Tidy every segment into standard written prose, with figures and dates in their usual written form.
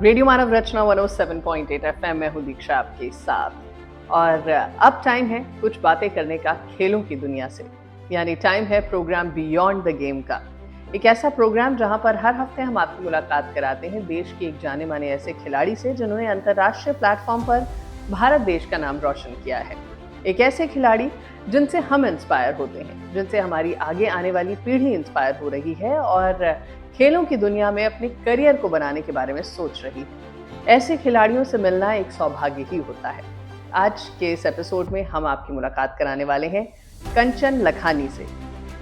Radio मानव रचना 107.8 FM में हूँ दीक्षा आपके साथ। और अब टाइम है कुछ बातें करने का खेलों की दुनिया से, यानी टाइम है प्रोग्राम बियॉन्ड द गेम का। एक ऐसा प्रोग्राम जहां पर हर हफ्ते हम आपकी मुलाकात कराते हैं देश के एक जाने माने ऐसे खिलाड़ी से जिन्होंने अंतर्राष्ट्रीय प्लेटफॉर्म पर भारत देश का नाम रोशन किया है। एक ऐसे खिलाड़ी जिनसे हम इंस्पायर होते हैं, जिनसे हमारी आगे आने वाली पीढ़ी इंस्पायर हो रही है और खेलों की दुनिया में अपने करियर को बनाने के बारे में सोच रही है। ऐसे खिलाड़ियों से मिलना एक सौभाग्य ही होता है। आज के इस एपिसोड में हम आपकी मुलाकात कराने वाले हैं कंचन लखानी से,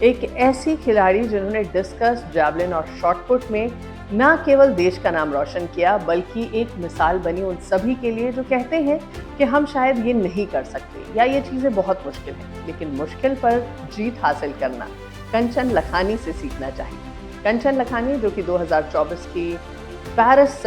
एक ऐसी खिलाड़ी जिन्होंने डिस्कस, जैवलिन और शॉटपुट में न केवल देश का नाम रोशन किया बल्कि एक मिसाल बनी उन सभी के लिए जो कहते हैं कि हम शायद ये नहीं कर सकते या ये चीज़ें बहुत मुश्किल हैं, लेकिन मुश्किल पर जीत हासिल करना कंचन लखानी से सीखना चाहिए। कंचन लखानी जो कि 2024 की पेरिस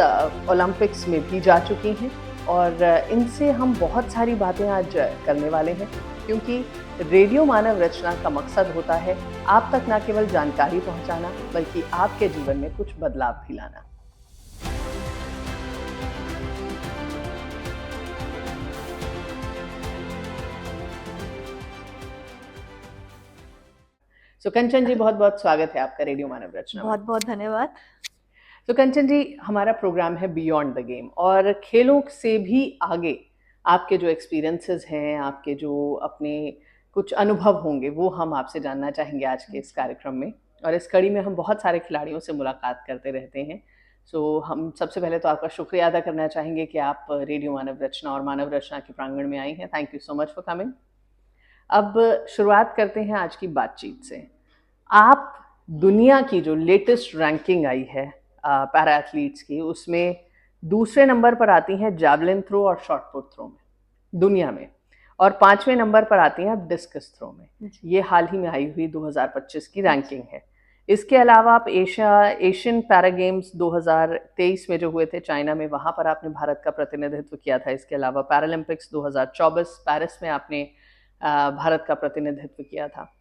ओलंपिक्स में भी जा चुकी हैं और इनसे हम बहुत सारी बातें आज करने वाले हैं, क्योंकि रेडियो मानव रचना का मकसद होता है आप तक न केवल जानकारी पहुंचाना बल्कि आपके जीवन में कुछ बदलाव भी लाना। कंचन जी, बहुत बहुत स्वागत है आपका रेडियो मानव रचना में। बहुत बहुत धन्यवाद। तो कंचन जी, हमारा प्रोग्राम है बियॉन्ड द गेम और खेलों से भी आगे आपके जो एक्सपीरियंसेस हैं, आपके जो अपने कुछ अनुभव होंगे, वो हम आपसे जानना चाहेंगे आज के इस कार्यक्रम में। और इस कड़ी में हम बहुत सारे खिलाड़ियों से मुलाकात करते रहते हैं। हम सबसे पहले तो आपका शुक्रिया अदा करना चाहेंगे कि आप रेडियो मानव रचना और मानव रचना के प्रांगण में आई हैं। Thank you so much for coming. अब शुरुआत करते हैं आज की बातचीत से। आप दुनिया की जो लेटेस्ट रैंकिंग आई है पैरा एथलीट्स की, उसमें दूसरे नंबर पर आती हैं जैवलिन थ्रो और शॉट पुट थ्रो में दुनिया में, और 5वें नंबर पर आती हैं डिस्कस थ्रो में। ये हाल ही में आई हुई 2025 की रैंकिंग है। इसके अलावा आप एशियन पैरा गेम्स 2023 में जो हुए थे चाइना में, वहाँ पर आपने भारत का प्रतिनिधित्व किया था। इसके अलावा पैरालंपिक्स 2024 पेरिस में आपने भारत का प्रतिनिधित्व किया था।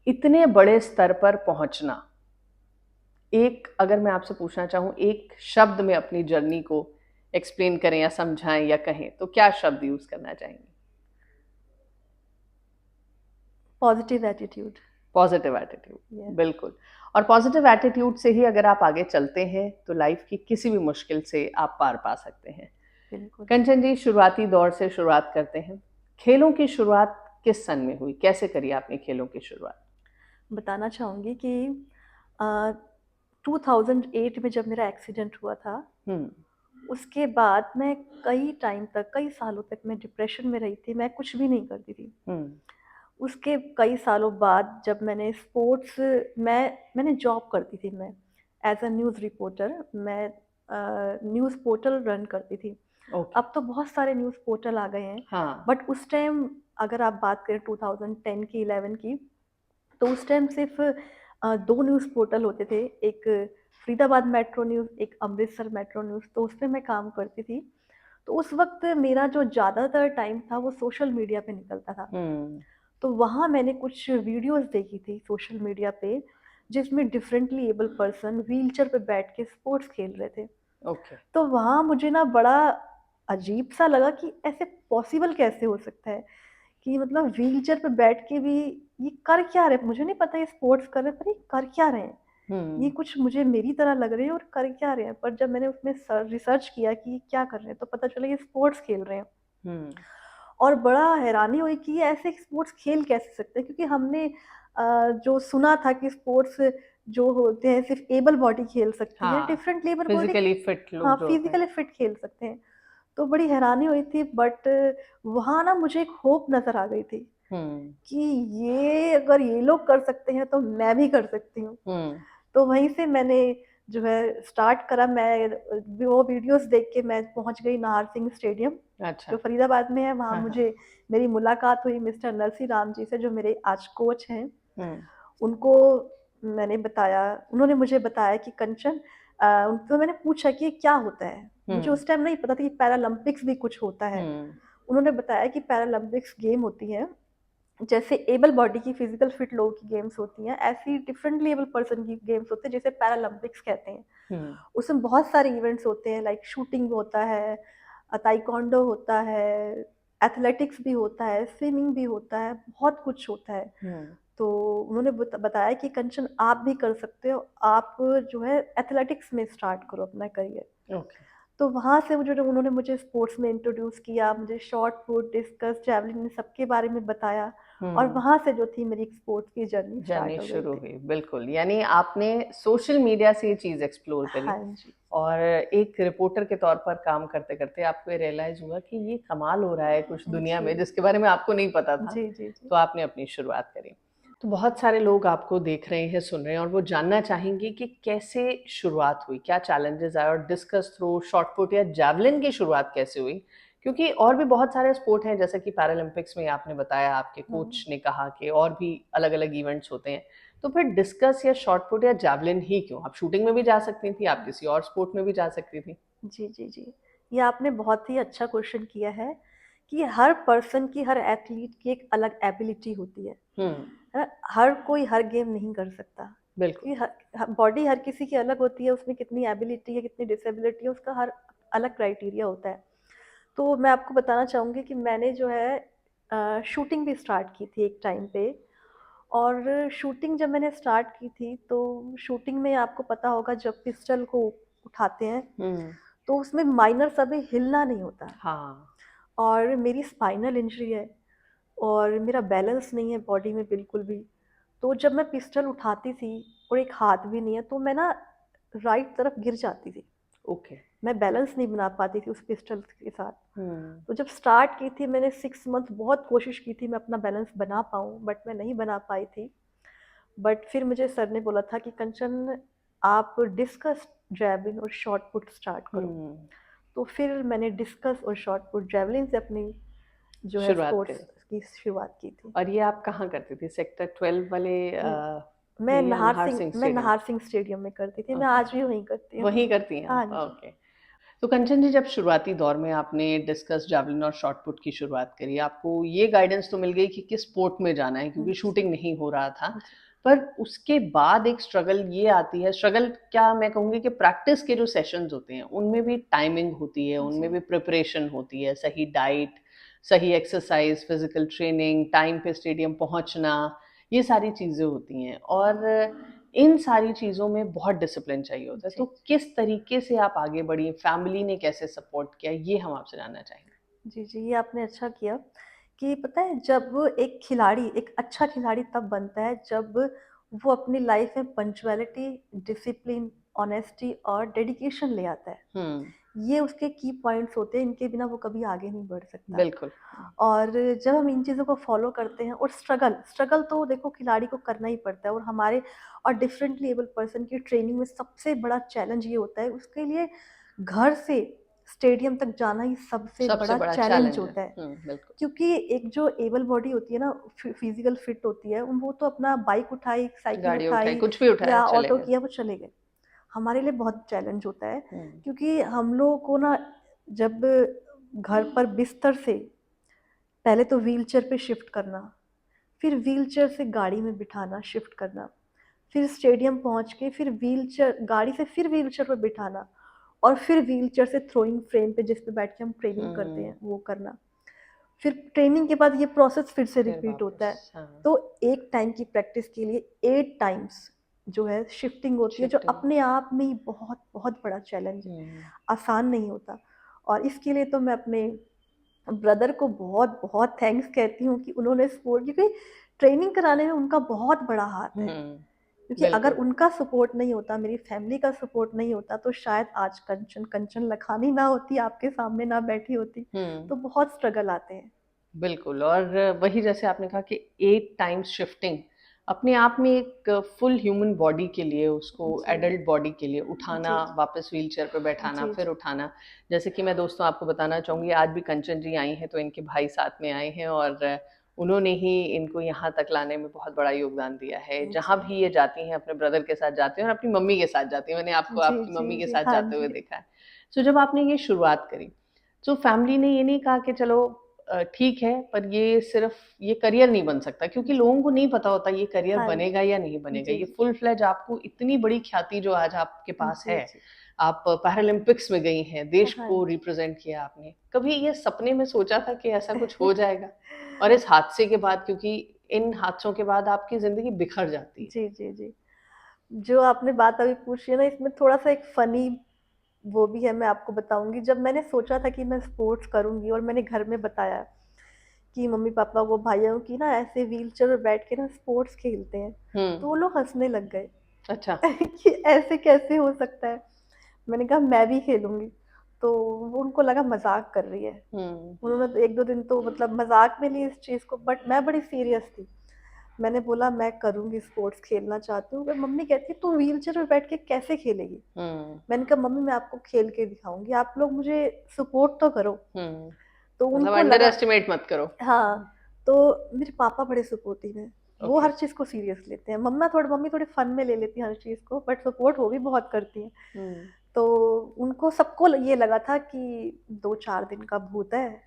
इतने बड़े स्तर पर पहुंचना, एक अगर मैं आपसे पूछना चाहूँ एक शब्द में अपनी जर्नी को एक्सप्लेन करें या समझाएं या कहें, तो क्या शब्द यूज करना चाहेंगे? Positive attitude. पॉजिटिव एटीट्यूड, बिल्कुल। और पॉजिटिव एटीट्यूड से ही अगर आप आगे चलते हैं तो लाइफ की किसी भी मुश्किल से आप पार पा सकते हैं। बिल्कुल। कंचन जी, शुरुआती दौर से शुरुआत करते हैं। खेलों की शुरुआत किस सन में हुई, कैसे करी आपने खेलों की शुरुआत? बताना चाहूँगी कि 2008 में जब मेरा एक्सीडेंट हुआ था, उसके बाद मैं कई टाइम तक, कई सालों तक मैं डिप्रेशन में रही थी। मैं कुछ भी नहीं करती थी। उसके कई सालों बाद जब मैंने मैंने जॉब करती थी। मैं एज अ न्यूज़ रिपोर्टर, मैं न्यूज़ पोर्टल रन करती थी। अब तो बहुत सारे न्यूज़ पोर्टल आ गए हैं। हाँ। बट उस टाइम अगर आप बात करें 2010 की, 11 की, तो उस टाइम सिर्फ 2 न्यूज़ पोर्टल होते थे। एक फरीदाबाद मेट्रो न्यूज़, एक अमृतसर मेट्रो न्यूज़। तो उस पे मैं काम करती थी। तो उस वक्त मेरा जो ज़्यादातर टाइम था वो सोशल मीडिया पे निकलता था। तो वहाँ मैंने कुछ वीडियोस देखी थी सोशल मीडिया पे, जिसमें डिफरेंटली एबल पर्सन व्हीलचेयर पे बैठ के स्पोर्ट्स खेल रहे थे। तो वहाँ मुझे ना बड़ा अजीब सा लगा कि ऐसे पॉसिबल कैसे हो सकता है कि मतलब व्हीलचेयर पे बैठ के भी ये कर क्या रहे हैं? मुझे नहीं पता ये स्पोर्ट्स कर रहे हैं, पर ये कर क्या रहे हैं? ये कुछ मुझे मेरी तरह लग रहे हैं और कर क्या रहे हैं? पर जब मैंने उसमें रिसर्च किया कि ये क्या कर रहे हैं, तो पता चला ये स्पोर्ट्स खेल रहे हैं। और बड़ा हैरानी हुई कि ये ऐसे स्पोर्ट्स खेल कैसे सकते हैं, क्योंकि हमने जो सुना था कि स्पोर्ट्स जो होते हैं सिर्फ एबल बॉडी खेल सकती है, different labour body, physically fit लोग हाँ जो होते हैं। फिजिकली फिट खेल सकते हैं। तो बड़ी हैरानी हुई थी। बट वहाँ ना मुझे एक होप नजर आ गई थी कि ये अगर ये लोग कर सकते हैं तो मैं भी कर सकती हूँ। तो वहीं से मैंने जो है स्टार्ट करा। मैं वो वीडियोस देख के मैं पहुंच गई नाहर सिंह स्टेडियम, जो फरीदाबाद में है। वहाँ मुझे मेरी मुलाकात हुई मिस्टर नरसी राम जी से, जो मेरे आज कोच हैं। उनको मैंने बताया, उन्होंने मुझे बताया कि कंचन, उनको मैंने पूछा कि क्या होता है। मुझे उस टाइम नहीं पता था कि पैरालंपिक्स भी कुछ होता है। उन्होंने बताया कि पैरालंपिक्स गेम होती है जैसे एबल बॉडी की फिजिकल फिट लोगों की गेम्स होती हैं, ऐसी डिफरेंटली एबल पर्सन की गेम्स होते हैं, जैसे पैरालंपिक्स कहते हैं। हम्म। उसमें बहुत सारे इवेंट्स होते हैं, लाइक शूटिंग होता है, ताइक्वांडो होता है, एथलेटिक्स भी होता है, स्विमिंग भी होता है, बहुत कुछ होता है। हम्म। तो उन्होंने बताया कि कंचन आप भी कर सकते हो, आप जो है एथलेटिक्स में स्टार्ट करो अपना करियर। ओके। तो वहाँ से मुझे उन्होंने मुझे स्पोर्ट्स में इंट्रोड्यूस किया, मुझे शॉट पुट, डिस्कस, जैवलिन इन सबके बारे में बताया, और हम्म। वहाँ से जो थी मेरी स्पोर्ट्स की जर्नी जर्नी स्टार्ट हो गई शुरू थी। हुई, बिल्कुल। यानी आपने सोशल मीडिया से ये चीज़ एक्सप्लोर करी, हाँ जी। और एक रिपोर्टर के तौर पर काम करते करते आपको ये रियलाइज हुआ कि ये कमाल हो रहा है कुछ दुनिया जी में जिसके बारे में आपको नहीं पता था। जी जी जी। तो आपने अपनी शुरुआत करी। तो बहुत सारे लोग आपको देख रहे हैं, सुन रहे हैं, और वो जानना चाहेंगे कि कैसे शुरुआत हुई, क्या चैलेंजेस आए, और डिस्कस थ्रो, शॉट पुट या जैवलिन की शुरुआत कैसे हुई? क्योंकि और भी बहुत सारे स्पोर्ट हैं, जैसे कि पैरालंपिक्स में आपने बताया, आपके हम्म। कोच ने कहा कि और भी अलग अलग इवेंट्स होते हैं। तो फिर डिस्कस या शॉट पुट या जैवलिन ही क्यों? आप शूटिंग में भी जा सकती थी, आप किसी और स्पोर्ट में भी जा सकती थी। जी जी जी। ये आपने बहुत ही अच्छा क्वेश्चन किया है कि हर पर्सन की, हर एथलीट की एक अलग एबिलिटी होती है हम्म। है ना? हर कोई हर गेम नहीं कर सकता, बिल्कुल। क्योंकि बॉडी हर किसी की अलग होती है, उसमें कितनी एबिलिटी है, कितनी डिसेबिलिटी है, उसका हर अलग क्राइटेरिया होता है। तो मैं आपको बताना चाहूँगी कि मैंने जो है शूटिंग भी स्टार्ट की थी एक टाइम पे। और शूटिंग जब मैंने स्टार्ट की थी, तो शूटिंग में आपको पता होगा जब पिस्टल को उठाते हैं, हम्म। तो उसमें माइनर सा भी हिलना नहीं होता। हाँ। और मेरी स्पाइनल इंजरी है, और मेरा बैलेंस नहीं है बॉडी में बिल्कुल भी। तो जब मैं पिस्टल उठाती थी और एक हाथ भी नहीं है, तो मैं ना राइट तरफ गिर जाती थी। ओके। मैं बैलेंस नहीं बना पाती थी उस पिस्टल के साथ। हम्म। तो जब स्टार्ट की थी मैंने 6 मंथ बहुत कोशिश की थी मैं अपना बैलेंस बना पाऊँ, बट मैं नहीं बना पाई थी। बट फिर मुझे सर ने बोला था कि कंचन, आप डिस्कस, जैवलिन और शॉट पुट स्टार्ट करो। हम्म। तो फिर मैंने डिस्कस और शॉट पुट जैवलिन से अपनी जो है शुरुआत स्पोर्ट्स करी। की शुरुआत की थी। और ये आप कहाँ करती थी? सेक्टर 12 वाले में, या नाहर सिंह मैं स्टेडियम? नाहर सिंह स्टेडियम में करती थी, मैं ओके। आज भी वहीं करती हूँ। वहीं करती हैं हाँ आप? जी। ओके। तो कंचन जी, जब शुरुआती दौर में आपने डिस्कस, जावलिन और शॉट पुट की शुरुआत करी, आपको ये गाइडेंस तो मिल गई कि किस स्पोर्ट में जाना है, क्योंकि जी शूटिंग नहीं हो रहा था। जी पर उसके बाद एक स्ट्रगल ये आती है, स्ट्रगल क्या मैं कहूँगी कि प्रैक्टिस के जो सेशंस होते हैं उनमें भी टाइमिंग होती है, उनमें जी भी प्रिपरेशन होती है, सही डाइट, सही एक्सरसाइज, फिजिकल ट्रेनिंग, टाइम पे स्टेडियम पहुंचना, ये सारी चीज़ें होती हैं, और इन सारी चीज़ों में बहुत डिसिप्लिन चाहिए होता है। तो जी किस तरीके से आप आगे बढ़ी, फैमिली ने कैसे सपोर्ट किया, ये हम आपसे जानना चाहेंगे। जी जी। ये आपने अच्छा किया कि पता है, जब एक खिलाड़ी एक अच्छा खिलाड़ी तब बनता है जब वो अपनी लाइफ में पंचुअलिटी, डिसिप्लिन, ऑनेस्टी और डेडिकेशन ले आता है। हम्म। ये उसके की पॉइंट्स होते हैं, इनके बिना वो कभी आगे नहीं बढ़ सकता। बिल्कुल। और जब हम इन चीज़ों को फॉलो करते हैं, और स्ट्रगल स्ट्रगल तो देखो खिलाड़ी को करना ही पड़ता है, और हमारे और डिफरेंटली एबल पर्सन की ट्रेनिंग में सबसे बड़ा चैलेंज ये होता है, उसके लिए घर से स्टेडियम तक जाना ही सबसे सबसे बड़ा बड़ा चैलेंज चैलेंज है। होता है। बिल्कुल। क्योंकि एक जो एबल बॉडी होती है ना, फिजिकल फिट होती है, वो तो अपना बाइक उठाई, साइकिल गाड़ी उठाई, उठाई कुछ भी उठाया, या चले ऑटो गए। किया, वो चले गए। हमारे लिए बहुत चैलेंज होता है, हम्म। क्योंकि हम लोगों को ना, जब घर पर बिस्तर से पहले तो व्हीलचेयर पे शिफ्ट करना, फिर व्हीलचेयर से गाड़ी में बिठाना, शिफ्ट करना, फिर स्टेडियम पहुंच के फिर व्हीलचेयर गाड़ी से फिर व्हीलचेयर पे बिठाना, और फिर व्हीलचेयर से थ्रोइंग फ्रेम पे जिस पे बैठ के हम ट्रेनिंग करते हम्म। हैं वो करना। फिर ट्रेनिंग के बाद ये प्रोसेस फिर से फिर रिपीट होता वापस, है। हाँ। तो एक टाइम की प्रैक्टिस के लिए 8 टाइम्स जो है शिफ्टिंग होती है, जो शिफ्टिंग। अपने आप में ही बहुत बहुत बड़ा चैलेंज है, हम्म। आसान नहीं होता। और इसके लिए तो मैं अपने ब्रदर को बहुत बहुत थैंक्स कहती हूँ कि उन्होंने सपोर्ट, क्योंकि ट्रेनिंग कराने में उनका बहुत बड़ा हाथ है। क्योंकि अगर बिल्कुल। उनका सपोर्ट नहीं होता, मेरी फैमिली का सपोर्ट नहीं होता, तो शायद आज कंचन कंचन लखानी ना होती, आपके सामने ना बैठी होती। हम्म। तो बहुत स्ट्रगल आते हैं। बिल्कुल। और वही जैसे आपने कहा कि 8 टाइम्स शिफ्टिंग अपने आप में एक फुल ह्यूमन बॉडी के लिए, उसको जी एडल्ट बॉडी के लिए उठाना, जी वापस व्हीलचेयर पे बैठाना, जी फिर जी उठाना। जैसे कि मैं दोस्तों आपको बताना चाहूँगी, आज भी कंचन जी आई हैं तो इनके भाई साथ में आए हैं, और उन्होंने ही इनको यहाँ तक लाने में बहुत बड़ा योगदान दिया है। जहाँ जी भी ये जाती हैं अपने ब्रदर के साथ जाती हैं और अपनी मम्मी के साथ जाती हैं, मैंने आपको जी आपकी जी मम्मी के जी। साथ हाँ जाते हुए जी। देखा है। सो जब आपने ये शुरुआत करी, तो फैमिली ने ये नहीं कहा कि चलो ठीक है, पर ये करियर नहीं बन सकता, क्योंकि लोगों को नहीं पता होता ये करियर हाँ बनेगा या नहीं बनेगा। जी ये जी फुल फ्लेज आपको इतनी बड़ी ख्याति जो आज आपके पास जी है, जी आप पैरालंपिक्स में गई हैं, देश हाँ को रिप्रेजेंट किया आपने। कभी ये सपने में सोचा था कि ऐसा कुछ हो जाएगा? और इस हादसे के बाद, क्योंकि इन हादसों के बाद आपकी ज़िंदगी बिखर जाती है। जी जी जी जो आपने बात अभी पूछी है ना, इसमें थोड़ा सा एक फनी वो भी है, मैं आपको बताऊंगी। जब मैंने सोचा था कि मैं स्पोर्ट्स करूंगी और मैंने घर में बताया कि मम्मी पापा को, भाइयों की ना ऐसे व्हील चेयर में बैठ के ना स्पोर्ट्स खेलते हैं, हुँ, तो वो लोग हंसने लग गए अच्छा। कि ऐसे कैसे हो सकता है। मैंने कहा मैं भी खेलूंगी, तो वो उनको लगा मजाक कर रही है। हुँ, उन्होंने तो एक दो दिन तो मतलब मजाक में ली इस चीज को, बट मैं बड़ी सीरियस थी। मैंने बोला मैं करूंगी स्पोर्ट्स, खेलना चाहती हूँ। पर मम्मी कहती है तू व्हील चेयर में बैठ के कैसे खेलेगी। हुँ, मैंने कहा मम्मी मैं आपको खेल के दिखाऊंगी, आप लोग मुझे सपोर्ट तो करो। हुँ। तो मतलब उनको अंडर लगा, एस्टिमेट मत करो। हाँ। तो मेरे पापा बड़े सपोर्टिव हैं, वो ओके। हर चीज को सीरियस लेते हैं। मम्मी थोड़ी फन में ले लेती हैं हर चीज को, बट सपोर्ट वो भी बहुत करती हैं। हुँ, तो उनको सबको ये लगा था कि 2-4 दिन का भूत है,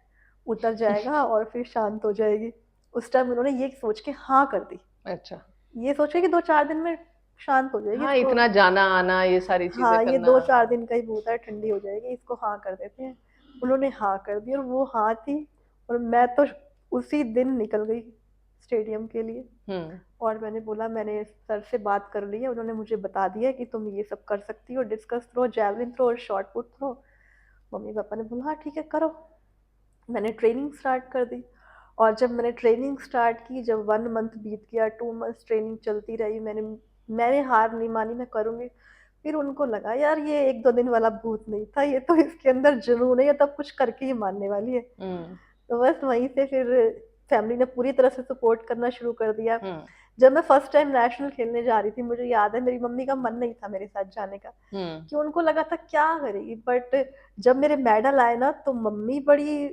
उतर जाएगा और फिर शांत हो जाएगी। उस टाइम उन्होंने ये सोच के हाँ कर दी, अच्छा। ये सोच के कि 2-4 दिन में शांत हो जाएगी हाँ, इसको। इतना जाना-आना, ये सारी चीज़ें हाँ, ये करना। 2-4 दिन का ही भूत है, ठंडी हो जाएगी, इसको हाँ कर देते हैं। उन्होंने हाँ कर दी और वो हाँ थी। और मैं तो उसी दिन निकल गई स्टेडियम के लिए। हुँ, और मैंने बोला मैंने सर से बात कर ली है, उन्होंने मुझे बता दिया कि तुम ये सब कर सकती हो, डिस्कस थ्रो, जैवलिन थ्रो और शॉट पुट थ्रो। मम्मी पापा ने बोला हाँ ठीक है करो। मैंने ट्रेनिंग स्टार्ट कर दी। और जब मैंने ट्रेनिंग स्टार्ट की, जब 1 मंथ बीत गया, 2 मंथ्स ट्रेनिंग चलती रही, मैंने हार नहीं मानी, मैं करूँगी। फिर उनको लगा यार ये 1-2 दिन वाला भूत नहीं था, ये तो इसके अंदर जुनून है, ये तो अब कुछ करके ही मानने वाली है। हुँ, तो बस वहीं से फिर फैमिली ने पूरी तरह से सपोर्ट करना शुरू कर दिया। हुँ, जब मैं फर्स्ट टाइम नेशनल खेलने जा रही थी, मुझे याद है मेरी मम्मी का मन नहीं था मेरे साथ जाने का, हुँ। कि उनको लगा था क्या करेगी। बट जब मेरे मेडल आए ना, तो मम्मी बड़ी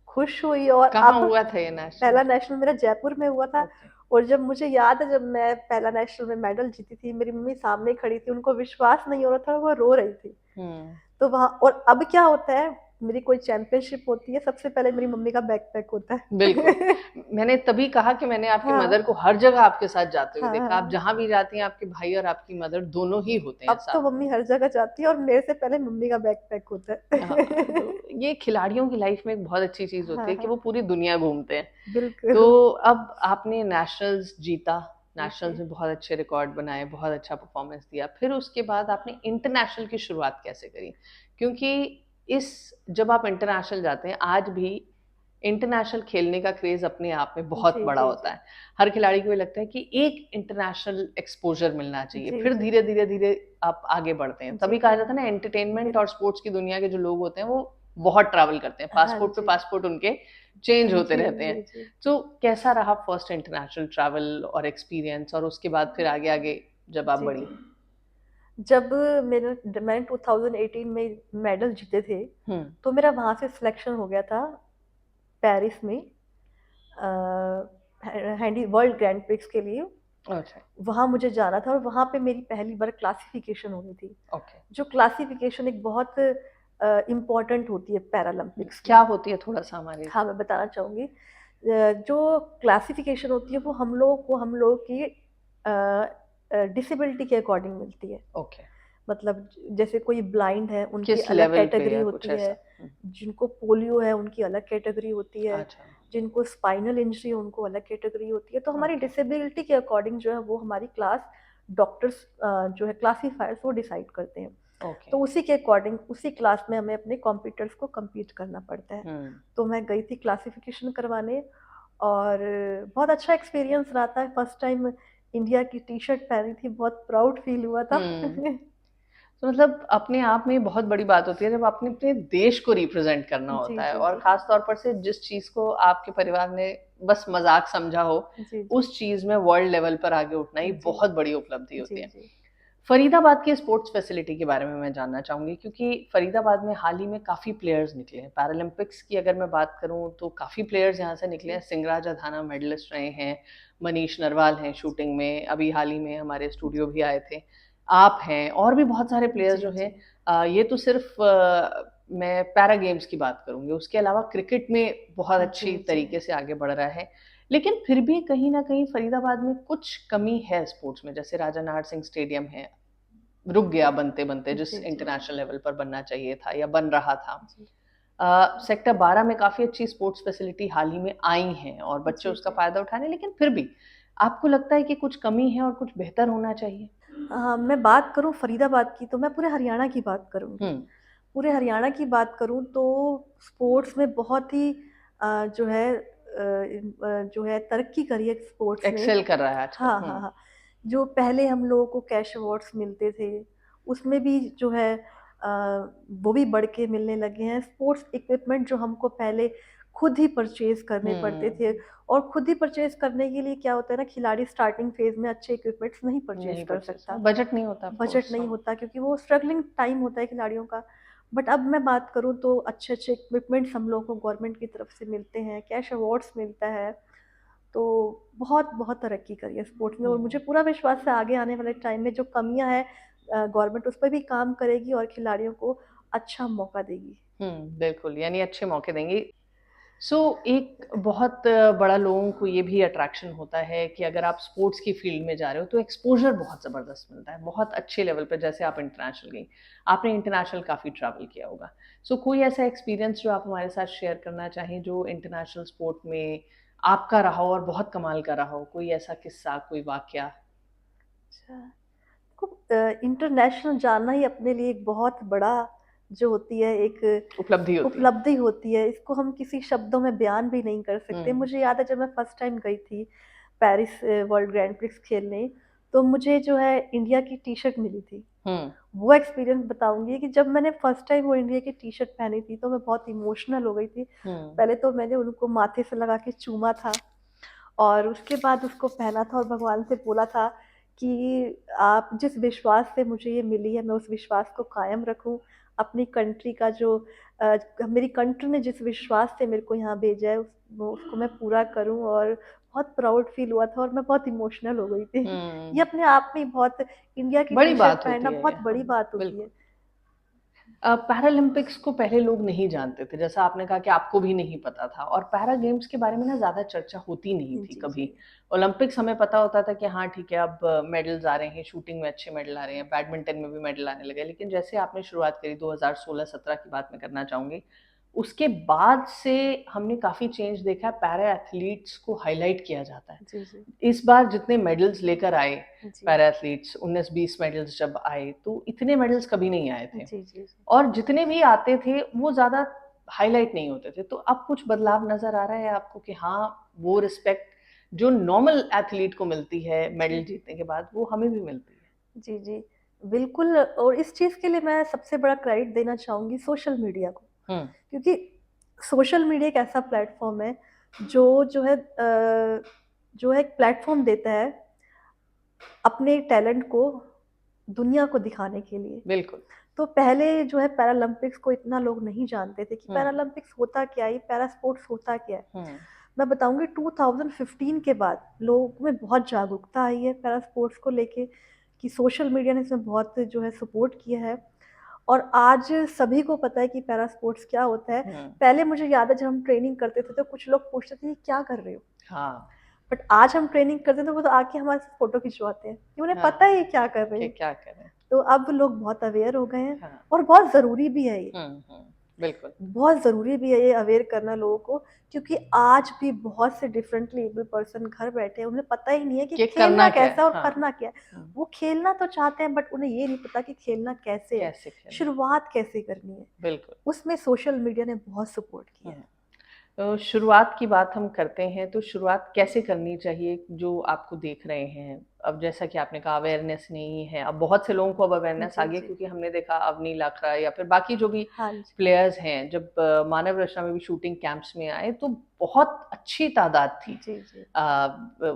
खुश हुई। और कहाँ अब हुआ था ये नेशनल? पहला नेशनल मेरा जयपुर में हुआ था। ओके। और जब मुझे याद है, जब मैं पहला नेशनल में मेडल जीती थी, मेरी मम्मी सामने खड़ी थी, उनको विश्वास नहीं हो रहा था, वो रो रही थी। हुँ, तो वहाँ, और अब क्या होता है, मेरी कोई चैंपियनशिप होती है, सबसे पहले मेरी मम्मी का बैकपैक होता बिल्कुल। है। मैंने तभी कहा कि मैंने आपकी हाँ मदर को हर जगह आपके साथ जाते हुए हाँ देखा। आप हाँ। जहाँ भी जाती हैं, आपके भाई और आपकी मदर दोनों ही होते हैं अब तो साथ में। मम्मी हर जगह जाती है और मेरे से पहले मम्मी का बैकपैक होता हाँ, है। तो ये खिलाड़ियों की लाइफ में एक बहुत अच्छी चीज़ होती हाँ है कि हाँ वो पूरी दुनिया घूमते हैं। बिल्कुल। तो अब आपने नेशनल्स जीता, जी नेशनल्स में बहुत अच्छे रिकॉर्ड बनाए, बहुत अच्छा परफॉर्मेंस दिया। फिर उसके बाद आपने इंटरनेशनल की शुरुआत कैसे करी? क्योंकि इस जब आप इंटरनेशनल जाते हैं, आज भी इंटरनेशनल खेलने का क्रेज़ अपने आप में बहुत जी बड़ा जी होता जी है। हर खिलाड़ी को ये लगता है कि एक इंटरनेशनल एक्सपोज़र मिलना चाहिए, जी फिर जी धीरे-धीरे आप आगे बढ़ते हैं। जी तभी कहा जाता है ना, एंटरटेनमेंट बिल और स्पोर्ट्स की दुनिया के जो लोग होते हैं, वो बहुत ट्रैवल करते हैं। हाँ पासपोर्ट पे जी पासपोर्ट उनके चेंज होते जी रहते हैं। जी जी तो कैसा रहा फर्स्ट इंटरनेशनल ट्रैवल और एक्सपीरियंस, और उसके बाद फिर आगे-आगे जब आप जी बढ़ी? जी जब मैंने 2018 में मेडल जीते थे, हुँ, तो मेरा वहाँ से सिलेक्शन हो गया था पेरिस में, हैंडी वर्ल्ड ग्रैंड प्रिक्स के लिए। अच्छा, वहाँ मुझे जाना था और वहाँ पे मेरी पहली बार क्लासिफिकेशन होनी थी। ओके। जो क्लासिफिकेशन एक बहुत इम्पोर्टेंट होती है पैरालंपिक्स में। क्या होती है थोड़ा-सा हमारे? हाँ, मैं बताना चाहूँगी। जो क्लासिफिकेशन होती है वो हम लोगों की डिसेबिलिटी के अकॉर्डिंग मिलती है। ओके, मतलब जैसे कोई ब्लाइंड है, उनकी किस अलग लेवल पे कैटेगरी या कुछ होती है। ऐसा? हुँ, जिनको पोलियो है उनकी अलग कैटेगरी होती है। अच्छा, जिनको स्पाइनल इंजरी है उनको अलग कैटेगरी होती है। तो हमारी ओके, डिसेबिलिटी के अकॉर्डिंग जो है वो हमारी क्लास डॉक्टर्स जो है क्लासीफायर्स वो डिसाइड करते हैं। ओके। तो उसी के अकॉर्डिंग उसी क्लास में हमें अपने कॉम्पिटिटर्स को कम्पीट करना पड़ता है। हुँ, तो मैं गई थी क्लासिफिकेशन करवाने। और बहुत अच्छा एक्सपीरियंस रहा था। फर्स्ट टाइम इंडिया की टी शर्ट पहनी थी, बहुत प्राउड फील हुआ था। हुँ। तो मतलब अपने आप में बहुत बड़ी बात होती है जब आपने अपने देश को रिप्रेजेंट करना जी होता है, जी और जी खास तौर पर से जिस चीज़ को आपके परिवार ने बस मज़ाक समझा हो, जी जी उस चीज़ में वर्ल्ड लेवल पर आगे उठना ही जी बहुत बड़ी उपलब्धि जी होती है। जी फरीदाबाद की स्पोर्ट्स फैसिलिटी के बारे में मैं जानना चाहूँगी, क्योंकि फरीदाबाद में हाल ही में काफ़ी प्लेयर्स निकले हैं। पैरालंपिक्स की अगर मैं बात करूँ तो काफ़ी प्लेयर्स यहाँ से निकले हैं। जी सिंगराज अधाना मेडलिस्ट रहे हैं, मनीष नरवाल हैं शूटिंग में, अभी हाल ही में हमारे स्टूडियो भी आए थे। आप हैं और भी बहुत सारे प्लेयर्स जी जो जी हैं। ये तो सिर्फ मैं पैरा गेम्स की बात करूंगी, उसके अलावा क्रिकेट में बहुत अच्छी जी, जी। तरीके से आगे बढ़ रहा है। लेकिन फिर भी कहीं ना कहीं फरीदाबाद में कुछ कमी है स्पोर्ट्स में, जैसे राजा नाहर सिंह स्टेडियम है, रुक गया बनते बनते, जिस जी, जी। इंटरनेशनल लेवल पर बनना चाहिए था या बन रहा था। जी। सेक्टर 12 में काफी अच्छी स्पोर्ट्स फैसिलिटी हाल ही में आई हैं और बच्चे जी, उसका जी। फायदा उठा रहे हैं, लेकिन फिर भी आपको लगता है कि कुछ कमी है और कुछ बेहतर होना चाहिए? मैं बात करूँ फ़रीदाबाद की तो मैं पूरे हरियाणा की बात करूँगी। हम्म। पूरे हरियाणा की बात करूँ तो स्पोर्ट्स में बहुत ही जो है तरक्की करी है स्पोर्ट्स ने। एक्सेल कर रहा है आजकल। हाँ, हाँ, हाँ। जो पहले हम लोगों को कैश अवार्ड्स मिलते थे, उसमें भी जो है वो भी बढ़ के मिलने लगे हैं। स्पोर्ट्स इक्विपमेंट जो हमको पहले खुद ही परचेज़ करने पड़ते थे हम्म। और खुद ही परचेज़ करने के लिए क्या होता है ना, खिलाड़ी स्टार्टिंग फ़ेज़ में अच्छे इक्विपमेंट्स नहीं परचेज़ नहीं कर परचेज, सकता। बजट नहीं होता ऑफ बजट कोर्स। नहीं हाँ। होता क्योंकि वो स्ट्रगलिंग टाइम होता है खिलाड़ियों का। बट अब मैं बात करूँ तो अच्छे-अच्छे इक्विपमेंट्स हम लोगों को गवर्नमेंट की तरफ से मिलते हैं, कैश अवार्ड्स मिलता है। तो बहुत तरक्की करी है स्पोर्ट्स में और मुझे हम्म। पूरा विश्वास है आगे आने वाले टाइम में जो कमियाँ हैं गवर्नमेंट उस पे भी काम करेगी और खिलाड़ियों को अच्छा मौका देगी। बिल्कुल, यानी अच्छे मौके देंगी। सो एक बहुत बड़ा लोगों को ये भी अट्रैक्शन होता है कि अगर आप स्पोर्ट्स की फील्ड में जा रहे हो तो एक्सपोजर बहुत ज़बरदस्त मिलता है, बहुत अच्छे लेवल पे। जैसे आप इंटरनेशनल गई, आपने इंटरनेशनल काफ़ी ट्रैवल किया होगा। सो कोई ऐसा एक्सपीरियंस जो आप हमारे साथ शेयर करना चाहें, जो इंटरनेशनल स्पोर्ट में आपका रहा हो और बहुत कमाल का रहा हो? कोई ऐसा किस्सा, कोई वाकया? अच्छा। इंटरनेशनल जाना ही अपने लिए एक बहुत बड़ा जो होती है एक उपलब्धि होती है। उपलब्धि होती है। इसको हम किसी शब्दों में बयान भी नहीं कर सकते। हुँ। मुझे याद है जब मैं फर्स्ट टाइम गई थी पेरिस वर्ल्ड ग्रैंड प्रिक्स खेलने, तो मुझे जो है इंडिया की टी-शर्ट मिली थी। हुँ। वो एक्सपीरियंस बताऊँगी कि जब मैंने फर्स्ट टाइम वो इंडिया की टी-शर्ट पहनी थी, तो मैं बहुत इमोशनल हो गई थी। हुँ। पहले तो मैंने उनको माथे से लगा के चूमा था और उसके बाद उसको पहना था और भगवान से बोला था कि आप जिस विश्वास से मुझे ये मिली है, मैं उस विश्वास को कायम रखूँ। अपनी कंट्री का जो मेरी कंट्री ने जिस विश्वास से मेरे को यहाँ भेजा है, उसको मैं पूरा करूँ और बहुत प्राउड फ़ील हुआ था और मैं बहुत इमोशनल हो गई थी। ये हुँ। अपने आप में ही बहुत इंडिया की बड़ी टी-शर्ट बात पहनना होती है ये। बहुत बड़ी हाँ, बात होती है। बिल्कुल। पैरालंपिक्स को पहले लोग नहीं जानते थे, जैसा आपने कहा कि आपको भी नहीं पता था, और पैरा गेम्स के बारे में ना ज़्यादा चर्चा होती नहीं थी जी, कभी। जी। ओलंपिक्स हमें पता होता था कि हाँ ठीक है, अब मेडल्स आ रहे हैं, शूटिंग में अच्छे मेडल आ रहे हैं, बैडमिंटन में भी मेडल आने लगे। लेकिन जैसे आपने शुरुआत करी 2016-17 की बात मैं करना चाहूँगी, उसके बाद से हमने काफ़ी चेंज देखा है, पैरा एथलीट्स को हाईलाइट किया जाता है। जी, जी। इस बार जितने मेडल्स लेकर आए जी। पैरा एथलीट्स, 19-20 मेडल्स जब आए, तो इतने मेडल्स कभी नहीं आए थे। जी, जी, जी। और जितने भी आते थे वो ज़्यादा हाइलाइट नहीं होते थे। तो अब कुछ बदलाव नज़र आ रहा है आपको कि हाँ, वो रिस्पेक्ट जो नॉर्मल एथलीट को मिलती है जी। मेडल जीतने के बाद, वो हमें भी मिलती है? जी, जी। बिल्कुल और इस चीज़ के लिए मैं सबसे बड़ा क्रेडिट देना चाहूँगी सोशल मीडिया को। हुँ। क्योंकि सोशल मीडिया एक ऐसा प्लेटफ़ॉर्म है जो एक प्लेटफ़ॉर्म देता है अपने टैलेंट को दुनिया को दिखाने के लिए। बिल्कुल। तो पहले जो है पैरालंपिक्स को इतना लोग नहीं जानते थे कि हुँ। पैरालंपिक्स होता क्या है, ये पैरा स्पोर्ट्स होता क्या है। हुँ। मैं बताऊँगी 2015 के बाद लोगों में बहुत जागरूकता आई है पैरा स्पोर्ट्स को लेके कि सोशल मीडिया ने इसमें बहुत जो है सपोर्ट किया है और आज सभी को पता है कि पैरा स्पोर्ट्स क्या होता है। हुँ। पहले मुझे याद है जब हम ट्रेनिंग करते थे तो कुछ लोग पूछते थे, "ये क्या कर रहे हो?" हाँ। बट आज हम ट्रेनिंग करते हैं तो वो तो आके हमारे साथ फ़ोटो खिंचवाते हैं कि उन्हें पता हाँ, है ये क्या कर रहे कि हैं। क्या करें? तो अब लोग बहुत अवेयर हो गए हैं हाँ। और बहुत ज़रूरी भी है ये। हुँ। हुँ। बिल्कुल। बहुत ज़रूरी भी है ये अवेयर करना लोगों को क्योंकि आज भी बहुत से डिफरेंटली एबल पर्सन घर बैठे हैं, उन्हें पता ही नहीं है कि कि खेलना करना क्या कैसा है? है और हाँ। करना क्या है। हुँ। वो खेलना तो चाहते हैं बट उन्हें ये नहीं पता कि खेलना कैसे है, कैसे खेलना है? शुरुआत कैसे करनी है। बिल्कुल। उसमें सोशल मीडिया ने बहुत सपोर्ट किया हुँ। है। तो शुरुआत की बात हम करते हैं, तो शुरुआत कैसे करनी चाहिए जो आपको देख रहे हैं? अब जैसा कि आपने कहा अवेयरनेस नहीं है, अब बहुत से लोगों को अब अवेयरनेस आ जी, गई है, जी। क्योंकि हमने देखा अवनी लाखरा या फिर बाकी जो भी हाँ जी। प्लेयर्स हैं, जब मानव रचना में भी शूटिंग कैंप्स में आए तो बहुत अच्छी तादाद थी जी, जी।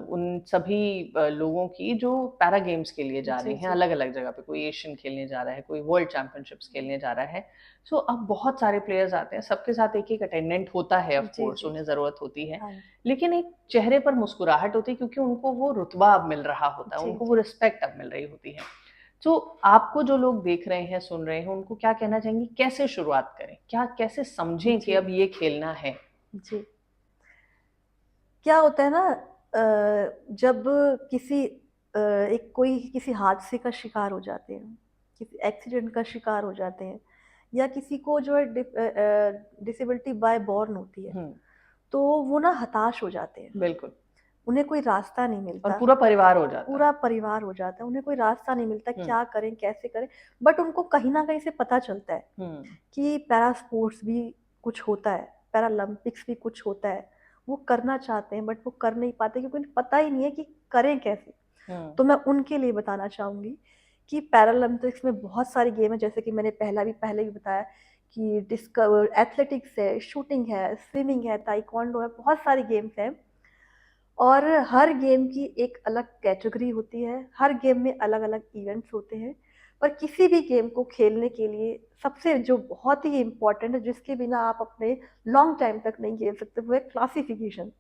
उन सभी लोगों की जो पैरा गेम्स के लिए जा रहे जी, हैं जी। अलग-अलग जगह पे। कोई एशियन खेलने जा रहा है, कोई वर्ल्ड चैंपियनशिप्स खेलने जा रहा है। सो अब बहुत सारे प्लेयर्स आते हैं, सबके साथ एक-एक अटेंडेंट होता है, ऑफ जी, कोर्स जी। उन्हें ज़रूरत होती है। हाँ जी। लेकिन एक चेहरे पर मुस्कुराहट होती है, क्योंकि उनको वो रुतबा अब मिल रहा होता है, जी, उनको वो जी। रिस्पेक्ट अब मिल रही होती है। तो आपको जो लोग देख रहे हैं, सुन रहे हैं, उनको क्या कहना चाहेंगी, कैसे शुरुआत करें? क्या कैसे समझें कि जी अब ये खेलना है? जी। क्या होता है ना, जब किसी एक कोई किसी हादसे का शिकार हो जाते हैं, किसी एक्सीडेंट का शिकार हो जाते हैं, या किसी को जो है डिसेबिलिटी बाय बॉर्न होती है, हम्म। तो वो ना हताश हो जाते हैं। बिल्कुल। उन्हें कोई रास्ता नहीं और मिलता। पूरा परिवार हो जाता है। पूरा परिवार हो जाता है, उन्हें कोई रास्ता नहीं मिलता, हम्म। क्या करें कैसे करें। बट उनको कहीं ना कहीं से पता चलता है हम्म। कि पैरा स्पोर्ट्स भी कुछ होता है, पैरालंपिक्स भी कुछ होता है। वो करना चाहते हैं बट वो कर नहीं पाते क्योंकि उन्हें पता ही नहीं है कि करें कैसे। हम्म। तो मैं उनके लिए बताना चाहूँगी कि पैरालंपिक्स में बहुत सारी गेम है, जैसे कि मैंने पहले भी बताया कि डिस्कवर एथलेटिक्स है, शूटिंग है, स्विमिंग है, ताइक्वांडो है, बहुत सारी गेम्स हैं। और हर गेम की एक अलग कैटेगरी होती है, हर गेम में अलग अलग इवेंट्स होते हैं। पर किसी भी गेम को खेलने के लिए सबसे जो बहुत ही इम्पोर्टेंट है, जिसके बिना आप अपने लॉन्ग टाइम तक नहीं खेल सकते, वो है क्लासिफिकेशन।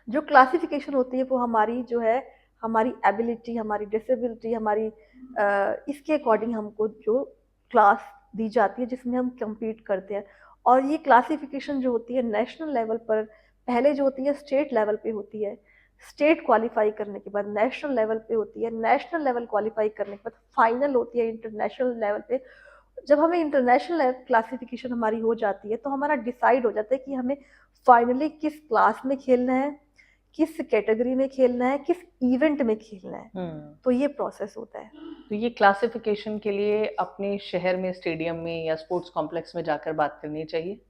जो क्लासिफिकेशन होती है वो हमारी जो है, हमारी एबिलिटी, हमारी डिसेबिलिटी, हमारी इसके अकॉर्डिंग हमको जो क्लास दी जाती है जिसमें हम compete करते हैं। और ये क्लासिफिकेशन जो होती है नेशनल लेवल पर, पहले जो होती है स्टेट लेवल पे होती है, स्टेट क्वालिफाई करने के बाद नेशनल लेवल पे होती है, नेशनल लेवल क्वालिफाई करने के बाद फाइनल होती है इंटरनेशनल लेवल पे। जब हमें इंटरनेशनल लेवल क्लासिफिकेशन हमारी हो जाती है तो हमारा डिसाइड हो जाता है कि हमें फाइनली किस क्लास में खेलना है, किस कैटेगरी में खेलना है, किस इवेंट में खेलना है। हम्म। तो ये प्रोसेस होता है। तो ये क्लासिफिकेशन के लिए अपने शहर में स्टेडियम में या स्पोर्ट्स कॉम्प्लेक्स में जाकर बात करनी चाहिए?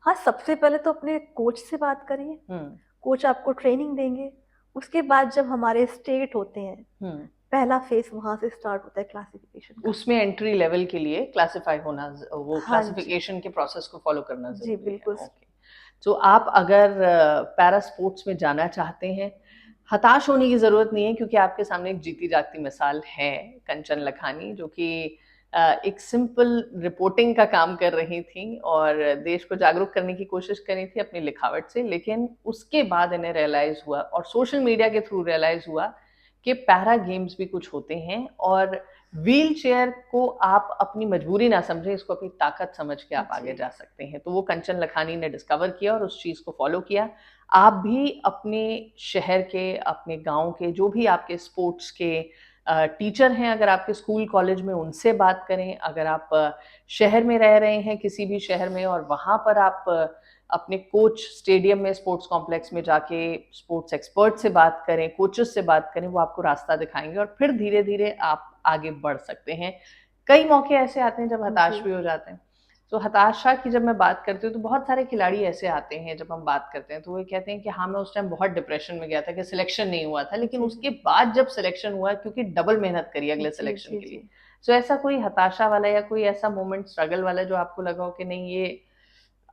हाँ, सबसे पहले तो अपने कोच से बात करिए। हम्म। कोच आपको ट्रेनिंग देंगे। उसके बाद जब हमारे स्टेट होते हैं, हम्म। पहला फेज वहां से स्टार्ट होता है क्लासिफिकेशन का। उसमें एंट्री लेवल के लिए क्लासिफाई होना वो हाँ जी। क्लासिफिकेशन के प्रोसेस को फॉलो करना जी जरूरी है। बिल्कुल। ओके। तो आप अगर पैरा स्पोर्ट्स में जाना चाहते हैं, हताश होने की जरूरत नहीं है, क्योंकि आपके सामने एक जीती जागती मिसाल है, कंचन लखानी, जो कि एक सिंपल रिपोर्टिंग का काम कर रही थी और देश को जागरूक करने की कोशिश करी थी अपनी लिखावट से। लेकिन उसके बाद इन्हें रियलाइज हुआ और सोशल मीडिया के थ्रू रियलाइज हुआ कि पैरा गेम्स भी कुछ होते हैं, और व्हील चेयर को आप अपनी मजबूरी ना समझें, इसको अपनी ताकत समझ के आप आगे जी जा सकते हैं। तो वो कंचन लखानी ने डिस्कवर किया और उस चीज को फॉलो किया। आप भी अपने शहर के, अपने गांव के, जो भी आपके स्पोर्ट्स के टीचर हैं, अगर आपके स्कूल कॉलेज में, उनसे बात करें। अगर आप शहर में रह रहे हैं किसी भी शहर में और वहां पर आप अपने कोच स्टेडियम में, स्पोर्ट्स कॉम्प्लेक्स में जाके स्पोर्ट्स एक्सपर्ट से बात करें, कोचेस से बात करें, वो आपको रास्ता दिखाएंगे और फिर धीरे धीरे आप आगे बढ़ सकते हैं। कई मौके ऐसे आते हैं जब हताश जी भी हो जाते हैं। तो हताशा की जब मैं बात करती हूँ तो बहुत सारे खिलाड़ी ऐसे आते हैं, जब हम बात करते हैं तो वो कहते हैं कि हाँ, मैं उस टाइम बहुत डिप्रेशन में गया था कि सिलेक्शन नहीं हुआ था, लेकिन जी उसके बाद जब सिलेक्शन हुआ, क्योंकि डबल मेहनत करी अगले जी सिलेक्शन जी के जी लिए। तो ऐसा कोई हताशा वाला या कोई ऐसा मोमेंट स्ट्रगल वाला जो आपको लगा हो कि नहीं, ये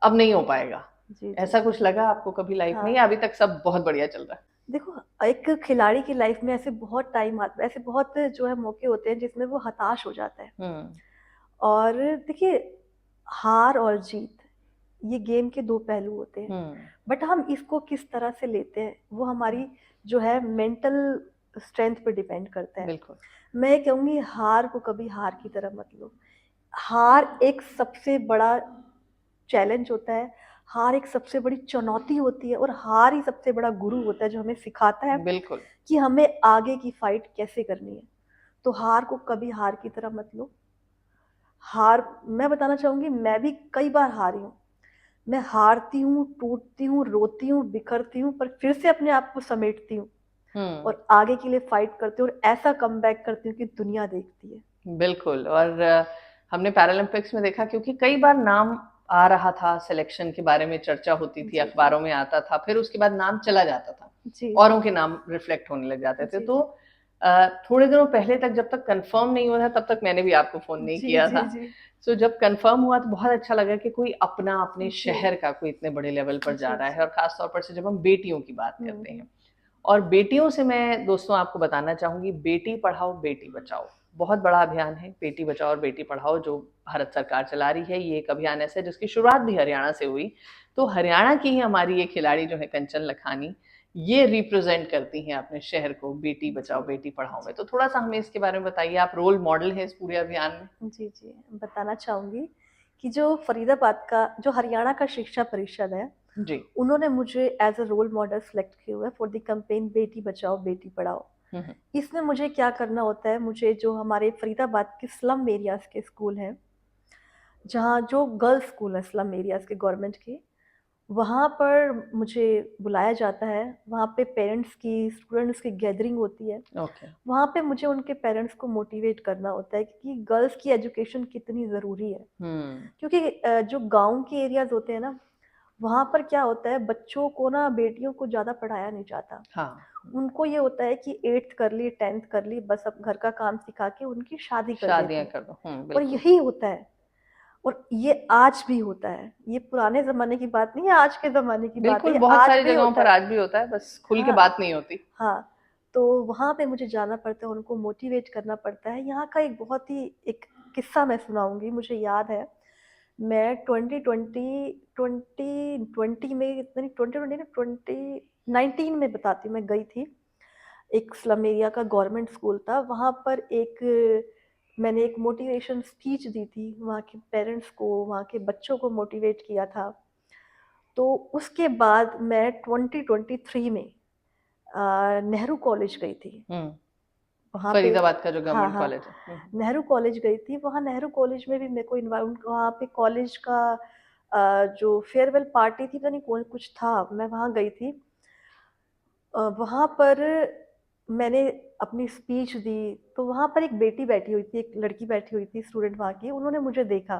अब नहीं हो पाएगा, जी जी। ऐसा कुछ लगा आपको कभी लाइफ में, या हाँ, अभी तक सब बहुत बढ़िया चल रहा देखो, एक खिलाड़ी की लाइफ में ऐसे बहुत टाइम आता है, ऐसे बहुत जो है मौके होते हैं जिसमें वो हताश हो जाता है। है? हम्म। और देखिए, हार और जीत ये गेम के दो पहलू होते हैं। हम्म। बट हम इसको किस तरह से लेते हैं वो हमारी जो है मेंटल स्ट्रेंथ पे डिपेंड करता है। बिल्कुल। मैं कहूँगी हार को कभी हार की तरह मत लो। हार एक सबसे बड़ा चैलेंज होता है, हार एक सबसे बड़ी चुनौती होती है, और हार ही सबसे बड़ा गुरु होता है जो हमें सिखाता है बिल्कुल। कि हमें आगे की फाइट कैसे करनी है। तो हार को कभी हार की तरह मत लो। हार, मैं बताना चाहूंगी, मैं भी कई बार हारी हूँ। मैं हारती हूँ, टूटती हूँ, रोती हूँ, बिखरती हूँ, पर फिर से अपने आप को समेटती हूँ हम्म। और आगे के लिए फाइट करती हूँ और ऐसा कमबैक करती हूँ कि दुनिया देखती है। बिल्कुल। और हमने पैरालंपिक्स में देखा, क्योंकि कई बार नाम आ रहा था, सिलेक्शन के बारे में चर्चा होती थी, जी जी अखबारों में आता था, फिर उसके बाद नाम चला जाता था, जी औरों के नाम रिफ्लेक्ट होने लग जाते थे। जी तो जी थोड़े दिनों पहले तक, जब तक कंफर्म नहीं हुआ था, तब तक मैंने भी आपको फोन नहीं जी किया जी था। जी तो जब कंफर्म हुआ तो बहुत अच्छा लगा कि कोई अपना, अपने जी शहर का कोई इतने बड़े लेवल पर जा जी रहा है, जी। और खास तौर पर से जब हम बेटियों की बात करते हम्म। हैं। और बेटियों से मैं दोस्तों आपको बताना चाहूंगी, बेटी पढ़ाओ बेटी बचाओ बहुत बड़ा अभियान है। बेटी बचाओ और बेटी पढ़ाओ जो भारत सरकार चला रही है, ये एक अभियान ऐसा है जिसकी शुरुआत भी हरियाणा से हुई। तो हरियाणा की ही हमारी ये खिलाड़ी जो है कंचन लखानी, ये रिप्रेजेंट करती हैं अपने शहर को बेटी जी बचाओ बेटी पढ़ाओ में। जी तो थोड़ा सा हमें इसके बारे में बताइए, आप रोल मॉडल है इस पूरे अभियान में। जी जी, बताना चाहूंगी कि जो फरीदाबाद का, जो हरियाणा का शिक्षा परिषद है, जी। उन्होंने मुझे as a role model select किया हुआ है for the campaign Beti Bachao Beti Padhao. हम्म। इसमें मुझे क्या करना होता है, मुझे जो हमारे फरीदाबाद के स्लम एरियाज के स्कूल हैं, जहाँ जो गर्ल्स स्कूल है स्लम एरियाज के गवर्नमेंट के, वहाँ पर मुझे बुलाया जाता है। वहाँ पे पेरेंट्स की, स्टूडेंट्स की गैदरिंग होती है। ओके। वहाँ पे मुझे उनके पेरेंट्स को मोटिवेट करना होता है कि गर्ल्स की एजुकेशन कितनी ज़रूरी है। हम्म। क्योंकि जो गांव के एरियाज होते हैं ना, वहाँ पर क्या होता है, बच्चों को ना, बेटियों को ज़्यादा पढ़ाया नहीं जाता। हाँ। उनको ये होता है कि 8th कर ली, 10th कर ली, बस अब घर का काम सिखा के उनकी शादी कर देते शादियां हैं। कर दो। और बिल्कुल। यही होता है, और ये आज भी होता है। ये पुराने ज़माने की बात नहीं है, आज के ज़माने की बात है, बिल्कुल, ये बहुत आज सारी भी जगहों होता पर है। आज भी होता है, बस खुल के हाँ, बात नहीं होती। हाँ। तो वहाँ पे मुझे जाना पड़ता है, उनको मोटिवेट करना पड़ता है। यहाँ का एक बहुत ही एक किस्सा मैं सुनाऊँगी, मुझे याद है। मैं 2020 में, नहीं 2020 नहीं, 2019 में बताती हूँ, मैं गई थी। एक स्लम एरिया का गवर्नमेंट स्कूल था, वहाँ पर मैंने एक मोटिवेशन स्पीच दी थी, वहाँ के पेरेंट्स को, वहाँ के बच्चों को मोटिवेट किया था। तो उसके बाद मैं 2023 में नेहरू कॉलेज गई थी। हम्म। वहाँ पे, फरीदाबाद का जो हाँ, गवर्नमेंट हाँ, कॉलेज है। नेहरू कॉलेज गई थी। वहाँ नेहरू कॉलेज में भी मेरे को वहाँ पे कॉलेज का जो फेयरवेल पार्टी थी, पता नहीं कौन कुछ था, मैं वहाँ गई थी। वहाँ पर मैंने अपनी स्पीच दी, तो वहाँ पर एक बेटी बैठी हुई थी, एक लड़की बैठी हुई थी, स्टूडेंट वहाँ की। उन्होंने मुझे देखा,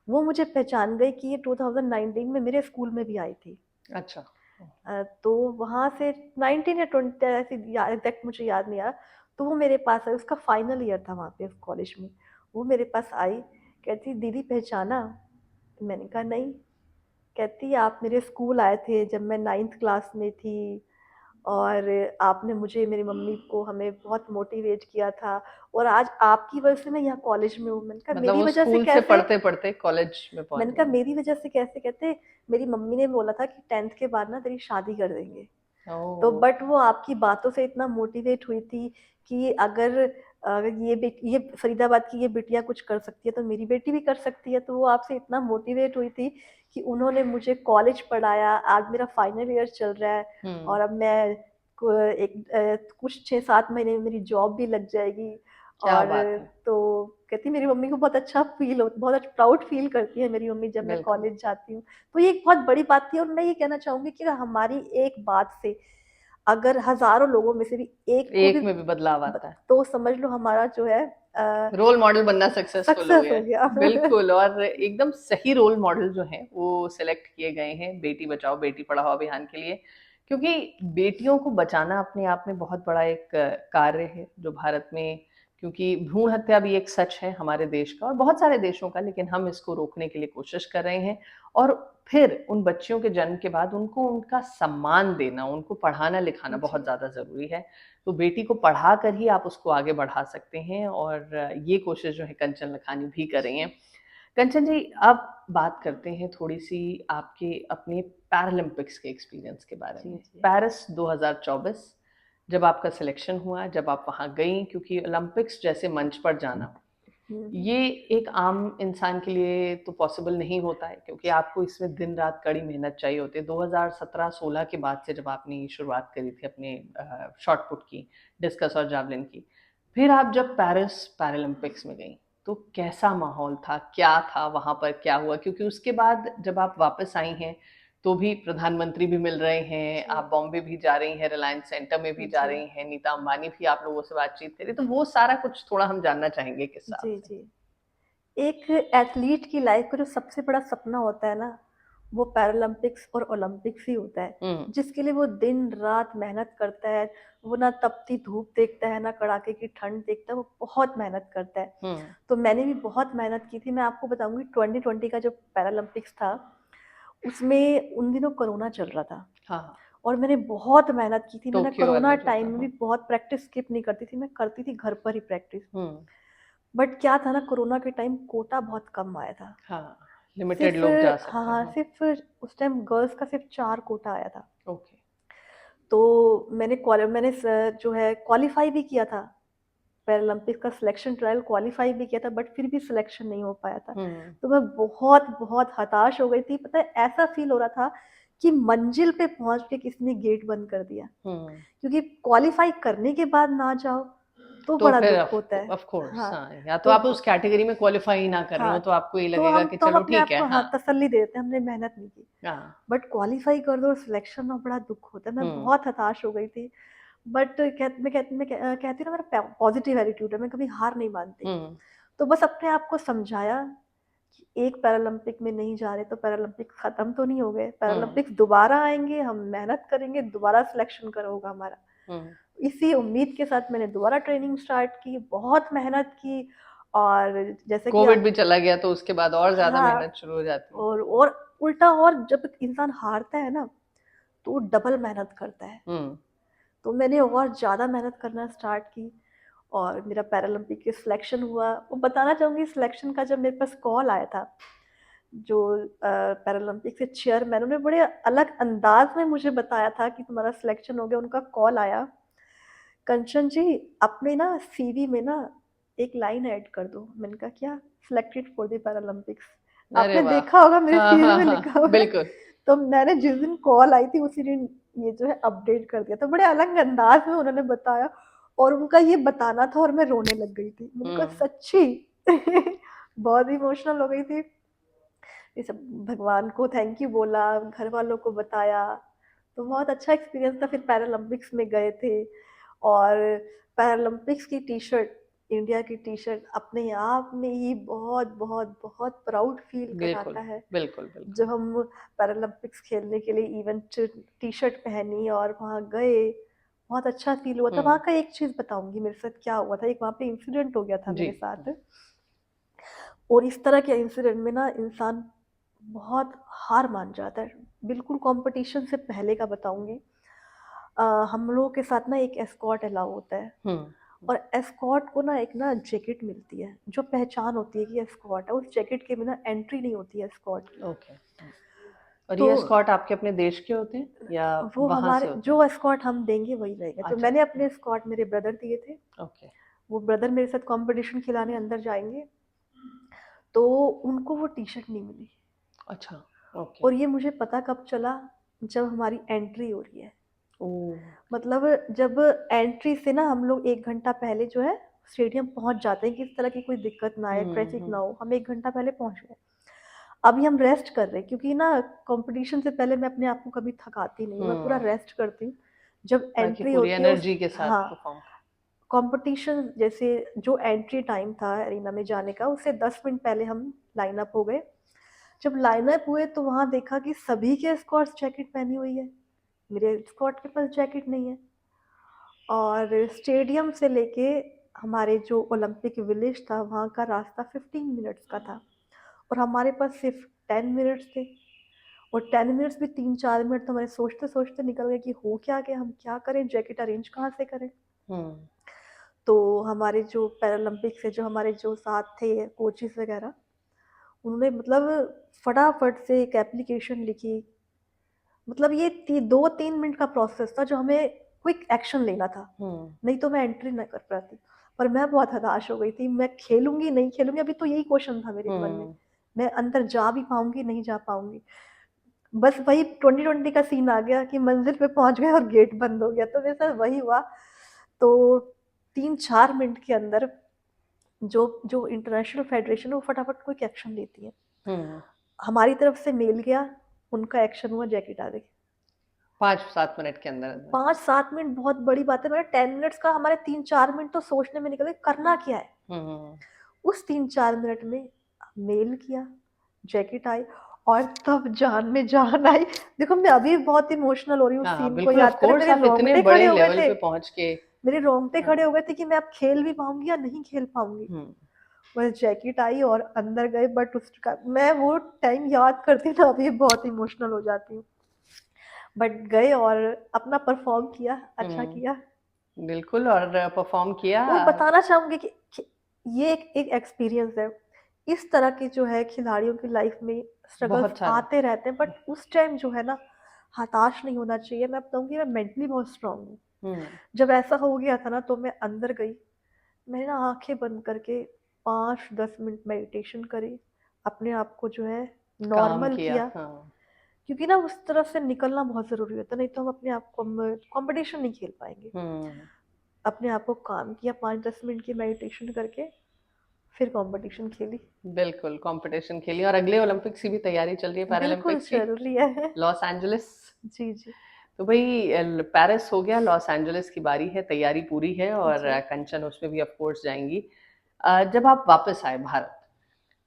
वो मुझे पहचान गई कि ये 2019 में मेरे स्कूल में भी आई थी। अच्छा। तो वहाँ से 19 या 20 ऐसी एग्जैक्ट मुझे याद नहीं आ रहा। तो वो मेरे पास आई, उसका फाइनल ईयर था वहाँ पे उस कॉलेज में। वो मेरे पास आई, कहती दीदी पहचाना? मैंने कहा नहीं। कहती आप मेरे स्कूल आए थे जब मैं 9th क्लास में थी, और आपने मुझे, मेरी मम्मी को, हमें बहुत मोटिवेट किया था, और आज आपकी वजह से मैं यहाँ कॉलेज में हूँ। मैंने कहा मतलब मेरी वो वजह से स्कूल से कैसे? पढ़ते पढ़ते कॉलेज में पहुंच मैंने कहा गई। मेरी वजह से कैसे? कहते मेरी मम्मी ने बोला था कि 10th के बाद ना तेरी शादी कर देंगे। तो ओह। बट वो आपकी बातों से इतना मोटिवेट हुई थी कि अगर ये फरीदाबाद की ये बिटिया कुछ कर सकती है तो मेरी बेटी भी कर सकती है। तो वो आपसे इतना मोटिवेट हुई थी कि उन्होंने मुझे कॉलेज पढ़ाया। आज मेरा फाइनल ईयर चल रहा है, हम्म। और अब मैं कुछ 6-7 महीने में मेरी जॉब भी लग जाएगी। क्या और बात है। तो कहती मेरी मम्मी को बहुत अच्छा फील हो, बहुत अच्छा प्राउड फील करती है मेरी मम्मी जब मैं बिल्कुल। कॉलेज जाती हूँ। तो ये एक बहुत बड़ी बात थी, और मैं ये कहना चाहूंगी कि हमारी एक बात से अगर हजारों लोगों में से भी एक को भी, एक में भी बदलाव आता है। तो समझ लो हमारा जो है रोल मॉडल बनना सक्सेसफुल हो सक्सेस गया हो है। गया। बिल्कुल, और एकदम सही रोल मॉडल जो हैं वो सिलेक्ट किए गए हैं बेटी बचाओ बेटी पढ़ाओ अभियान के लिए, क्योंकि बेटियों को बचाना अपने आप में बहुत बड़ा एक कार्य है जो भारत में, क्योंकि भ्रूण हत्या भी एक सच है हमारे देश का और बहुत सारे देशों का, लेकिन हम इसको रोकने के लिए कोशिश कर रहे हैं। और फिर उन बच्चियों के जन्म के बाद उनको उनका सम्मान देना, उनको पढ़ाना लिखाना बहुत जी, ज़्यादा ज़रूरी है। तो बेटी को पढ़ा कर ही आप उसको आगे बढ़ा सकते हैं, और ये कोशिश जो है कंचन लखानी भी कर रही हैं। कंचन जी, अब बात करते हैं थोड़ी सी आपके अपने पैरालंपिक्स के एक्सपीरियंस के बारे जी, में। जी। पेरिस 2024 जब आपका सिलेक्शन हुआ, जब आप वहाँ गई, क्योंकि ओलंपिक्स जैसे मंच पर जाना हम्म, ये एक आम इंसान के लिए तो पॉसिबल नहीं होता है, क्योंकि आपको इसमें दिन रात कड़ी मेहनत चाहिए होती है। 2017-16 के बाद से जब आपने शुरुआत करी थी अपने शॉट पुट की, डिस्कस और जावलिन की, फिर आप जब पेरिस पैरालंपिक्स में गई, तो कैसा माहौल था, क्या था वहां पर, क्या हुआ? क्योंकि उसके बाद जब आप वापस आई हैं तो भी प्रधानमंत्री भी मिल रहे हैं, जी, आप बॉम्बे भी जा रही हैं, रिलायंस सेंटर में भी जा जी, रही हैं, नीता अंबानी भी आप लोगों से बातचीत करी, तो वो सारा कुछ थोड़ा हम जानना चाहेंगे किस्सा जी, आपसे। जी। एक एथलीट की लाइफ का जो सबसे बड़ा सपना होता है ना, वो पैरालंपिक्स और ओलंपिक्स ही होता है, हम्म। जिसके लिए वो दिन रात मेहनत करता है। वो ना तपती धूप देखता है, ना कड़ाके की ठंड देखता है, वो बहुत मेहनत करता है। हम्म। तो मैंने भी बहुत मेहनत की थी। मैं आपको बताऊंगी, 2020 का जो पैरालंपिक्स था, उसमें उन दिनों कोरोना चल रहा था, हाँ। और मैंने बहुत मेहनत की थी। मैंने टोक्यो कोरोना वाला जो था। टाइम में भी हाँ। बहुत प्रैक्टिस स्किप नहीं करती थी, मैं करती थी घर पर ही प्रैक्टिस। हम्म। बट क्या था ना, कोरोना के टाइम कोटा बहुत कम आया था। हाँ, लिमिटेड सिर्फ, लोग जा हाँ, सकते हैं। हाँ, हाँ। सिर्फ उस टाइम गर्ल्स का सिर्फ 4 कोटा आया था। ओके। तो मैंने जो है क्वालिफाई भी किया था, पैरालंपिक्स का सिलेक्शन ट्रायल क्वालिफाई भी किया था, बट फिर भी सिलेक्शन नहीं हो पाया था। हम्म। तो मैं बहुत बहुत हताश हो गई थी, पता है ऐसा फील हो रहा था कि मंजिल पे पहुंच के किसी ने गेट बंद कर दिया, हम्म। क्योंकि क्वालिफाई करने के बाद ना जाओ तो तो बड़ा फिर दुख होता है। ऑफ कोर्स, हाँ, हाँ, या तो तो आप उस कैटेगरी में क्वालिफाई ही ना कर रहे हाँ, हो तो आपको ये तो लगेगा कि हम चलो अपने ठीक आप है, को हाँ हाँ। तसल्ली दे देते हैं, हमने मेहनत नहीं की। हाँ। बट क्वालिफाई कर दो और सिलेक्शन में बड़ा दुख होता है, मैं हम्म। बहुत हताश हो गई थी। बट कहती हूँ ना, मेरा पॉजिटिव एटीट्यूड है, मैं कभी हार नहीं मानती। हम्म। तो बस अपने आप को समझाया कि एक पैरालंपिक में नहीं जा रहे तो पैरालंपिक्स खत्म तो नहीं हो गए, हम्म। पैरालंपिक्स दोबारा आएंगे, हम मेहनत करेंगे, दोबारा सिलेक्शन करा होगा हमारा। हम्म। इसी उम्मीद के साथ मैंने दोबारा ट्रेनिंग स्टार्ट की, बहुत मेहनत की। और जैसे कि कोविड भी चला गया तो उसके बाद और ज्यादा हाँ, मेहनत शुरू हो जाती है। और उल्टा, और जब इंसान हारता है ना तो वो डबल मेहनत करता है। हम्म। तो मैंने और ज़्यादा मेहनत करना स्टार्ट की, और मेरा पैरालंपिक के सिलेक्शन हुआ। वो बताना चाहूँगी, सिलेक्शन का जब मेरे पास कॉल आया था, जो पैरालंपिक के चेयरमैन, उन्होंने बड़े अलग अंदाज में मुझे बताया था कि तुम्हारा सिलेक्शन हो गया। उनका कॉल आया, कंचन जी अपने ना सीवी में ना एक लाइन ऐड कर दो। मैंने कहा क्या? Selected for the Paralympics. अरे आपने वाह! देखा होगा मेरे हाँ, सीवी हाँ, में हाँ, लिखा हुआ है। बिल्कुल। तो मैंने जिस दिन कॉल आई थी उसी दिन ये जो है अपडेट कर दिया। तो बड़े अलग अंदाज में उन्होंने बताया, और उनका ये बताना था और मैं रोने लग गई थी। मैंने कहा हुँ। सच्ची बहुत इमोशनल हो गई थी। ये सब भगवान को थैंक यू बोला, घर वालों को बताया। तो बहुत अच्छा एक्सपीरियंस था। फिर पैरालंपिक्स में गए थे, और पैरालंपिक्स की टी शर्ट, इंडिया की टी शर्ट अपने आप में ही बहुत बहुत बहुत प्राउड फील बिल्कुल, कराता है। बिल्कुल, बिल्कुल। जब हम पैरालंपिक्स खेलने के लिए इवेंट टी शर्ट पहनी और वहाँ गए, बहुत अच्छा फील हुआ था। हुँ। वहाँ का एक चीज़ बताऊंगी मेरे साथ क्या हुआ था। एक वहाँ पे इंसिडेंट हो गया था जी। मेरे साथ, और इस तरह के इंसिडेंट में ना इंसान बहुत हार मान जाता है। बिल्कुल कंपटीशन से पहले का बताऊंगी। हम लोगों के साथ ना एक एस्कॉर्ट अलाउ होता है, हुँ। और एस्कॉर्ट को ना एक ना जैकेट मिलती है जो पहचान होती है कि एस्कॉर्ट है। उस जैकेट के बिना एंट्री नहीं होती है एस्कॉर्ट की। ओके। और तो ये एस्कॉर्ट आपके अपने देश के होते हैं या वो बाहर से हमारे होते हैं? जो एस्कॉर्ट हम देंगे वही रहेगा। तो अच्छा। मैंने अपने एस्कॉर्ट मेरे ब्रदर दिए थे। ओके। वो ब्रदर मेरे साथ कंपटीशन खिलाने अंदर जाएंगे, तो उनको वो टी शर्ट नहीं मिली। अच्छा। ओके। और ये मुझे पता कब चला, जब हमारी एंट्री हो रही है। ओह! मतलब जब एंट्री से ना हम लोग 1 घंटा पहले जो है स्टेडियम पहुंच जाते हैं कि इस तरह की कोई दिक्कत ना आए, हुँ, ट्रैफिक ना हुँ। हो। हम 1 घंटा पहले पहुंच गए। अभी हम रेस्ट कर रहे हैं, क्योंकि ना कंपटीशन से पहले मैं अपने आप को कभी थकाती नहीं हूँ, मैं पूरा हुँ। रेस्ट करती हूँ। जब ताकि एंट्री पूरी होती है उस एनर्जी के साथ हाँ, परफ़ॉर्म कर। कंपटीशन जैसे जो एंट्री टाइम था एरिना में जाने का, उससे 10 मिनट पहले हम लाइन अप हो गए। जब लाइन अप हुए तो वहाँ देखा कि सभी के स्कॉट्स जैकेट पहनी हुई है, मेरे स्कॉट के पास जैकेट नहीं है। और स्टेडियम से लेके हमारे जो ओलंपिक विलेज था वहाँ का रास्ता 15 मिनट्स का था, और हमारे पास सिर्फ 10 मिनट्स थे। और 10 मिनट्स भी 3-4 मिनट तो हमारे सोचते सोचते निकल गए कि हो क्या गया, हम क्या करें, जैकेट अरेंज कहाँ से करें। हुँ। तो हमारे जो पैरालंपिक से जो हमारे जो साथ थे कोचेस वगैरह, उन्होंने मतलब फटाफट से एक एप्लीकेशन लिखी। मतलब ये 2-3 मिनट का प्रोसेस था जो हमें क्विक एक्शन लेना था, हुँ। नहीं तो मैं एंट्री ना कर पाती। पर मैं बहुत हताश हो गई थी, मैं खेलूंगी नहीं खेलूंगी, अभी तो यही क्वेश्चन था मेरे मन में। हुँ। मैं अंदर जा भी पाऊंगी नहीं जा पाऊंगी। बस वही 2020 का सीन आ गया कि मंजिल पे पहुंच गए और गेट बंद हो गया, तो मेरे साथ वही हुआ। तो 3-4 मिनट के अंदर जो जो इंटरनेशनल फेडरेशन है वो फटाफट कोई एक्शन लेती है। हुँ। हमारी तरफ से मेल गया, उनका एक्शन हुआ, जैकेट आ गई। 5-7 मिनट के अंदर-अंदर। 5-7 मिनट बहुत बड़ी बात है। मेरा 10 मिनट्स का, हमारे 3-4 मिनट तो सोचने में निकले करना क्या है। हुँ, हुँ, हुँ। उस 3-4 मिनट में मेल किया, जैकेट आई, और तब जान में जान आई। देखो मैं अभी बहुत इमोशनल हो रही हूँ उस हाँ, सीन को बिल्कुल ऑफ़ याद करे, कोर्स मेरे आप इतने रोंगटे खड़े बड़े हो गए लेवल थे। पे पहुँच के। मेरे रोंगटे हाँ। खड़े हो गए थे कि मैं अब खेल भी पाऊंगी या नहीं खेल पाऊंगी। हुँ। बस जैकेट आई और अंदर गए, बट उसका मैं वो टाइम याद करती हूँ ना अभी बहुत इमोशनल हो जाती हूँ। बट गए और अपना परफॉर्म किया, अच्छा हुँ। किया। बिल्कुल, और परफ़ॉर्म किया। और बताना चाहूंगी कि ये एक एक्सपीरियंस है। इस तरह के जो है खिलाड़ियों की लाइफ में स्ट्रगल्स बहुत सारे। आते रहते हैं, बट उस टाइम जो है ना हताश नहीं होना चाहिए। मैं बताऊंगी मैं मेंटली बहुत स्ट्रांग हूँ। हुँ। जब ऐसा हो गया था ना तो मैं अंदर गई, मैंने ना आंखें बंद करके 5-10 मिनट मेडिटेशन करी, अपने आप को जो है काम नॉर्मल किया, किया, हाँ। क्योंकि ना उस तरफ से निकलना बहुत ज़रूरी होता है, नहीं तो हम अपने आप को कंपटीशन नहीं खेल पाएंगे। हुँ। अपने आप को काम किया 5-10 मिनट की मेडिटेशन करके, फिर कंपटीशन खेली। बिल्कुल, कॉम्पिटिशन के लिए और अगले ओलंपिक्स की भी तैयारी चल रही है, बिल्कुल पैरालंपिक्स की, चल रही है। Los Angeles. जी जी। तो भई पेरिस हो गया, लॉस एंजेलिस की बारी है, तैयारी पूरी है और जी कंचन उसमें भी ऑफ कोर्स जाएँगी। जब आप वापस आए भारत,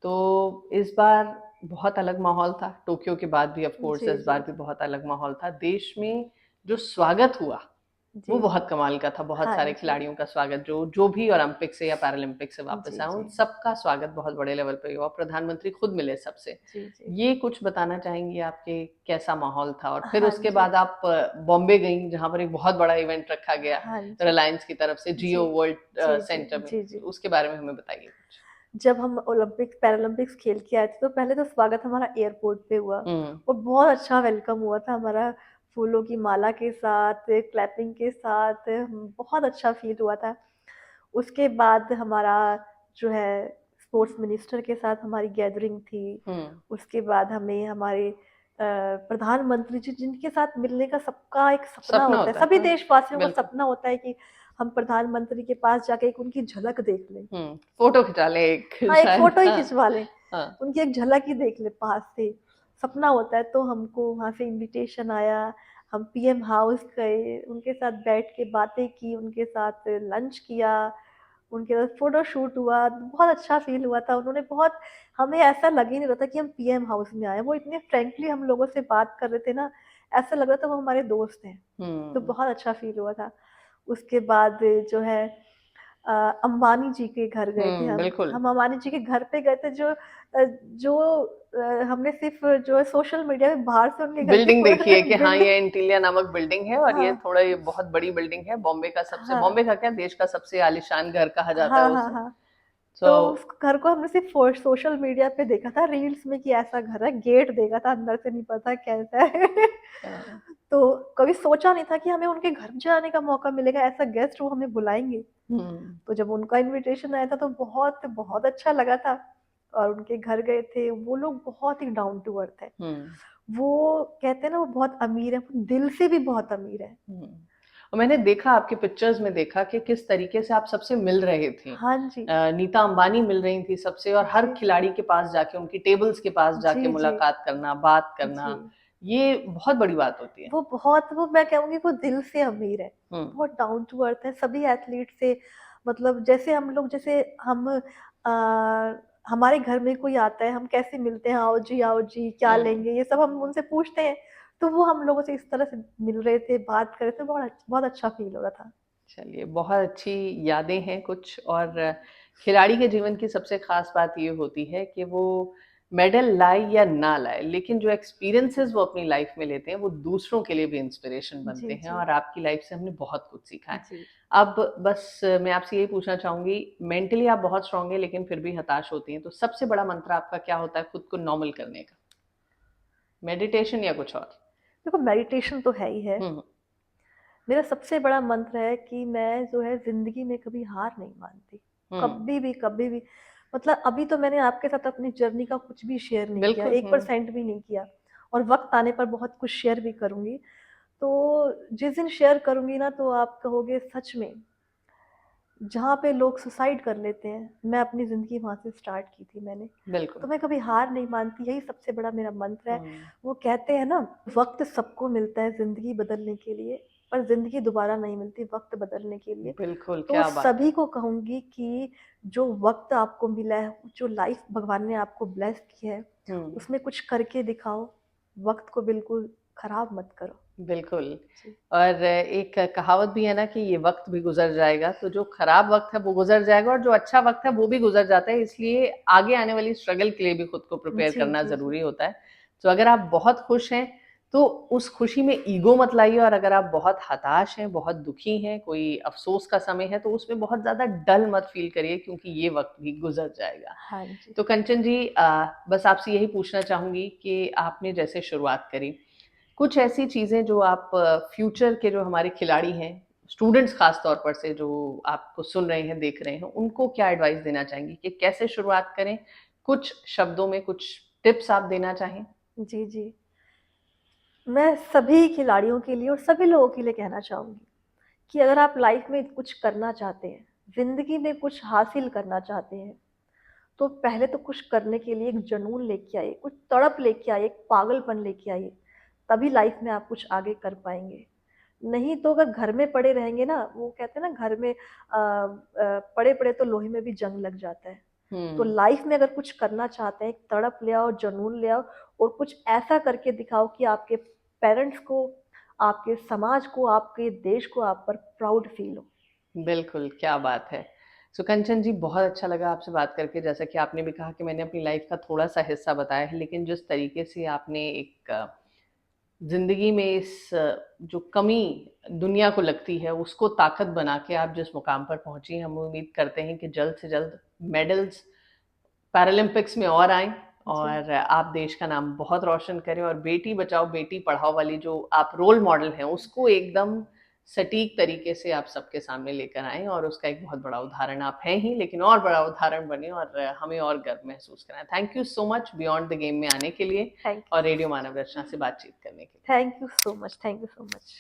तो इस बार बहुत अलग माहौल था, टोक्यो के बाद भी ऑफ कोर्स जी इस जी। बार भी बहुत अलग माहौल था। देश में जो स्वागत हुआ, वो जी जी। बहुत कमाल का था। बहुत हाँ सारे जी। खिलाड़ियों का स्वागत जो जो भी ओलंपिक से या पैरालंपिक से वापस जी आए, जी। उन सबका स्वागत बहुत बड़े लेवल पे हुआ। प्रधानमंत्री खुद मिले सबसे। जी जी। ये कुछ बताना चाहेंगी आपके कैसा माहौल था? और फिर हाँ उसके जी। बाद आप बॉम्बे गईं, जहाँ पर एक बहुत बड़ा इवेंट रखा गया, हाँ जी। रिलायंस की तरफ से जी जियो वर्ल्ड जी। जी सेंटर में। जी जी। तो उसके बारे में हमें बताइए कुछ। जब हम ओलंपिक्स पैरालंपिक्स खेल के आए थे, तो पहले तो स्वागत हमारा एयरपोर्ट पे हुआ, हुँ, और बहुत अच्छा वेलकम हुआ था हमारा, फूलों की माला के साथ, क्लैपिंग के साथ, बहुत अच्छा फील हुआ था। उसके बाद हमारा जो है स्पोर्ट्स मिनिस्टर के साथ हमारी गैदरिंग थी। हुँ। उसके बाद हमें हमारे प्रधानमंत्री जी, जिनके साथ मिलने का सबका एक सपना सपना होता है, होता है, सभी हाँ, देशवासियों का बिल्कुल। सपना होता है कि हम प्रधानमंत्री के पास जाके एक उनकी झलक देख लें। हुँ, फ़ोटो खिंचा लें एक हाँ, एक शायद, फ़ोटो ही हाँ, खिंचवा लें, हाँ। उनकी एक झलक ही देख लें पास से, सपना होता है। तो हमको वहाँ से इन्विटेशन आया, हम पीएम हाउस गए, उनके साथ बैठ के बातें की, उनके साथ लंच किया, उनके साथ फ़ोटो शूट हुआ, बहुत अच्छा फ़ील हुआ था। उन्होंने बहुत, हमें ऐसा लग ही नहीं रहा था कि हम पीएम हाउस में आए हैं, वो इतने फ्रैंकली हम लोगों से बात कर रहे थे ना, ऐसा लग रहा था वो हमारे दोस्त हैं, तो हुँ, बहुत अच्छा फ़ील हुआ था। उसके बाद जो है अ, अंबानी जी के घर गए थे हुँ, हम। बिल्कुल। हम अंबानी जी के घर पे गए थे, जो हमने सिर्फ़ जो है सोशल मीडिया में बाहर से उनके घर की बिल्डिंग देखी है कि हाँ, बिल्डिंग। ये एंटीलिया नामक बिल्डिंग है और हाँ, ये थोड़ा ये बहुत बड़ी बिल्डिंग है। हाँ। बॉम्बे का क्या देश का सबसे आलीशान घर कहा जाता है हाँ, हाँ, उसे। हाँ। सो तो उस घर को हमने सिर्फ़ सोशल मीडिया पे देखा था, रील्स में कि ऐसा घर है, गेट देखा था, अंदर से नहीं पता कैसा है। अ, तो कभी सोचा नहीं था कि हमें उनके घर जाने का मौका मिलेगा, ऐसा गेस्ट वो हमें बुलाएँगे। हुँ, तो जब उनका इन्विटेशन आया था तो बहुत बहुत अच्छा लगा था, और उनके घर गए थे। वो लोग बहुत ही डाउन टू अर्थ है। हुँ, वो कहते हैं ना, वो बहुत अमीर है, वो दिल से भी बहुत अमीर है। हुँ। और मैंने देखा आपकी पिक्चर्स में देखा कि किस तरीके से आप सबसे मिल रहे थीं। हाँ जी। नीता अंबानी मिल रही थी सबसे और हर जी। खिलाड़ी के पास जाके, उनकी टेबल्स के पास जाके जी, जी। मुलाकात करना, बात जी। करना, ये बहुत बड़ी बात होती है। वो बहुत, वो मैं कहूँगी वो दिल से अमीर है। हुँ, बहुत डाउन टू अर्थ है, सभी एथलीट से, मतलब जैसे हम लोग, जैसे हम हमारे घर में कोई आता है, हम कैसे मिलते हैं, आओ जी, क्या हुँ। लेंगे? ये सब हम उनसे पूछते हैं। तो वो हम लोगों से इस तरह से मिल रहे थे, बात कर रहे थे, बहुत अच्छा फ़ील हो रहा था। चलिए, बहुत अच्छी यादें हैं कुछ और खिलाड़ी के जीवन की सबसे ख़ास बात ये होती है कि वो मेडल लाए या ना लाए, लेकिन जो एक्सपीरियंसेस वो अपनी लाइफ़ में लेते हैं, वो दूसरों के लिए भी इंस्पिरेशन बनते जी, हैं जी। और आपकी लाइफ़ से हमने बहुत कुछ सीखा है। जी। अब बस मैं आपसे यही पूछना चाहूँगी, मेंटली आप बहुत स्ट्रॉन्ग हैं, लेकिन फिर भी हताश होती हैं, तो सबसे बड़ा मंत्र आपका क्या होता है खुद को नॉर्मल करने का? मेडिटेशन या कुछ और? देखो, मेडिटेशन तो है ही है। हुँ, हुँ। मेरा सबसे बड़ा मंत्र है कि मैं जो है ज़िंदगी में कभी हार नहीं मानती। हुँ, कभी भी। मतलब अभी तो मैंने आपके साथ अपनी जर्नी का कुछ भी शेयर नहीं किया, बिल्कुल, हुँ। 1% भी नहीं किया, और वक़्त आने पर बहुत कुछ शेयर भी करूँगी। तो जिस दिन शेयर करूँगी ना, तो आप कहोगे सच में, जहाँ पे लोग सुसाइड कर लेते हैं, मैं अपनी ज़िंदगी वहाँ से स्टार्ट की थी मैंने। बिल्कुल। तो मैं कभी हार नहीं मानती, यही सबसे बड़ा मेरा मंत्र है। हुँ, वो कहते हैं ना, वक़्त सबको मिलता है ज़िंदगी बदलने के लिए, पर ज़िंदगी दोबारा नहीं मिलती वक़्त बदलने के लिए। बिल्कुल, तो क्या बात सभी है। को कहूँगी कि जो वक़्त आपको मिला है, जो लाइफ़ भगवान ने आपको ब्लेस की है, हुँ। उसमें कुछ करके दिखाओ, वक़्त को बिल्कुल खराब मत करो। बिल्कुल। जी। और एक कहावत भी है ना कि ये वक़्त भी गुज़र जाएगा, तो जो खराब वक़्त है वो गुज़र जाएगा और जो अच्छा वक़्त है वो भी गुज़र जाता है, इसलिए आगे आने वाली स्ट्रगल के लिए भी खुद को प्रिपेयर जी, करना जी, जी। ज़रूरी होता है। तो अगर आप बहुत खुश हैं, तो उस खुशी में ईगो मत लाइए और अगर आप बहुत हताश हैं, बहुत दुखी हैं, कोई अफ़सोस का समय है, तो उसमें बहुत ज़्यादा डल मत फ़ील करिए क्योंकि ये वक़्त भी गुज़र जाएगा। हाँ जी। तो कंचन जी बस आपसे यही पूछना चाहूँगी कि आपने जैसे शुरुआत करी, कुछ ऐसी चीज़ें जो आप फ्यूचर के जो हमारे खिलाड़ी हैं, स्टूडेंट्स खास तौर पर से जो आपको सुन रहे हैं, देख रहे हैं, उनको क्या एडवाइस देना चाहेंगी कि कैसे शुरुआत करें? कुछ शब्दों में कुछ टिप्स आप देना चाहें? जी, जी। मैं सभी खिलाड़ियों के लिए और सभी लोगों के लिए कहना चाहूँगी कि अगर आप लाइफ में कुछ करना चाहते हैं, ज़िंदगी में कुछ हासिल करना चाहते हैं, तो पहले तो कुछ करने के लिए एक जुनून लेके आइए, कुछ तड़प लेके आइए, एक पागलपन लेके आइए, तभी लाइफ में आप कुछ आगे कर पाएँगे। नहीं तो अगर घर में पड़े रहेंगे ना, वो कहते हैं ना घर में पड़े-पड़े तो लोहे में भी जंग लग जाता है। तो हुँ। लाइफ में अगर कुछ करना चाहते हैं, एक तड़प ले आओ, जुनून ले आओ और कुछ ऐसा करके दिखाओ कि आपके पेरेंट्स को, आपके समाज को, आपके देश को आप पर प्राउड फ़ील हो। बिल्कुल, क्या बात है। सो कंचन जी, बहुत अच्छा लगा आपसे बात करके। जैसा कि आपने भी कहा कि मैंने अपनी लाइफ़ का थोड़ा-सा हिस्सा बताया है, लेकिन जिस तरीके से आपने एक ज़िंदगी में इस जो कमी दुनिया को लगती है, उसको ताकत बना के आप जिस मुकाम पर पहुँची, हम उम्मीद करते हैं कि जल्द से जल्द मेडल्स पैरालंपिक्स में और आएँ जी, और आप देश का नाम बहुत रोशन करें और बेटी बचाओ, बेटी पढ़ाओ वाली जो आप रोल मॉडल हैं, उसको एकदम सटीक तरीके से आप सबके सामने लेकर आएँ और उसका एक बहुत बड़ा उदाहरण आप हैं ही, लेकिन और बड़ा उदाहरण बनें और हमें और गर्व महसूस कराएँ। Thank you so much beyond the game में आने के लिए थैंक और यू। रेडियो मानव रचना से बातचीत करने के लिए। Thank you so much, thank you so much.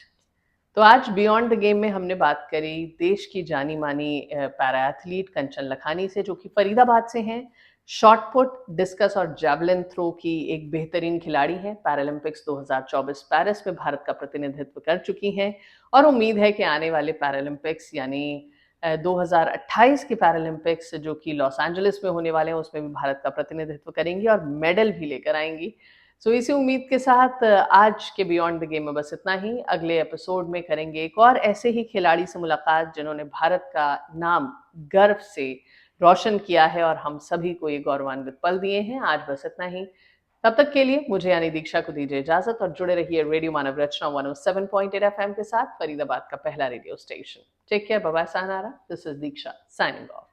तो आज बियॉन्ड द गेम में हमने बात करी देश की जानी-मानी पैरा एथलीट कंचन लखानी से, जो कि फरीदाबाद से हैं। शॉट पुट, डिस्कस और जैवलिन थ्रो की एक बेहतरीन खिलाड़ी हैं। पैरालंपिक्स 2024 पेरिस में भारत का प्रतिनिधित्व कर चुकी हैं और उम्मीद है कि आने वाले पैरालंपिक्स यानी 2028 के पैरालंपिक्स जो कि लॉस एंजेलिस में होने वाले हैं, उसमें भी भारत का प्रतिनिधित्व करेंगी और मेडल भी लेकर आएँगी। सो इसी उम्मीद के साथ आज के बियॉन्ड द गेम में बस इतना ही। अगले एपिसोड में करेंगे एक और ऐसे ही खिलाड़ी से मुलाकात जिन्होंने भारत का नाम गर्व से रोशन किया है और हम सभी को ये गौरवान्वित पल दिए हैं। आज बस इतना ही। तब तक के लिए मुझे यानी दीक्षा को दीजिए इजाजत और जुड़े रहिए रेडियो मानव रचना 107.8 एफएम के साथ, फरीदाबाद का पहला radio station. Take care, bye bye, sayonara। This is Diksha signing of.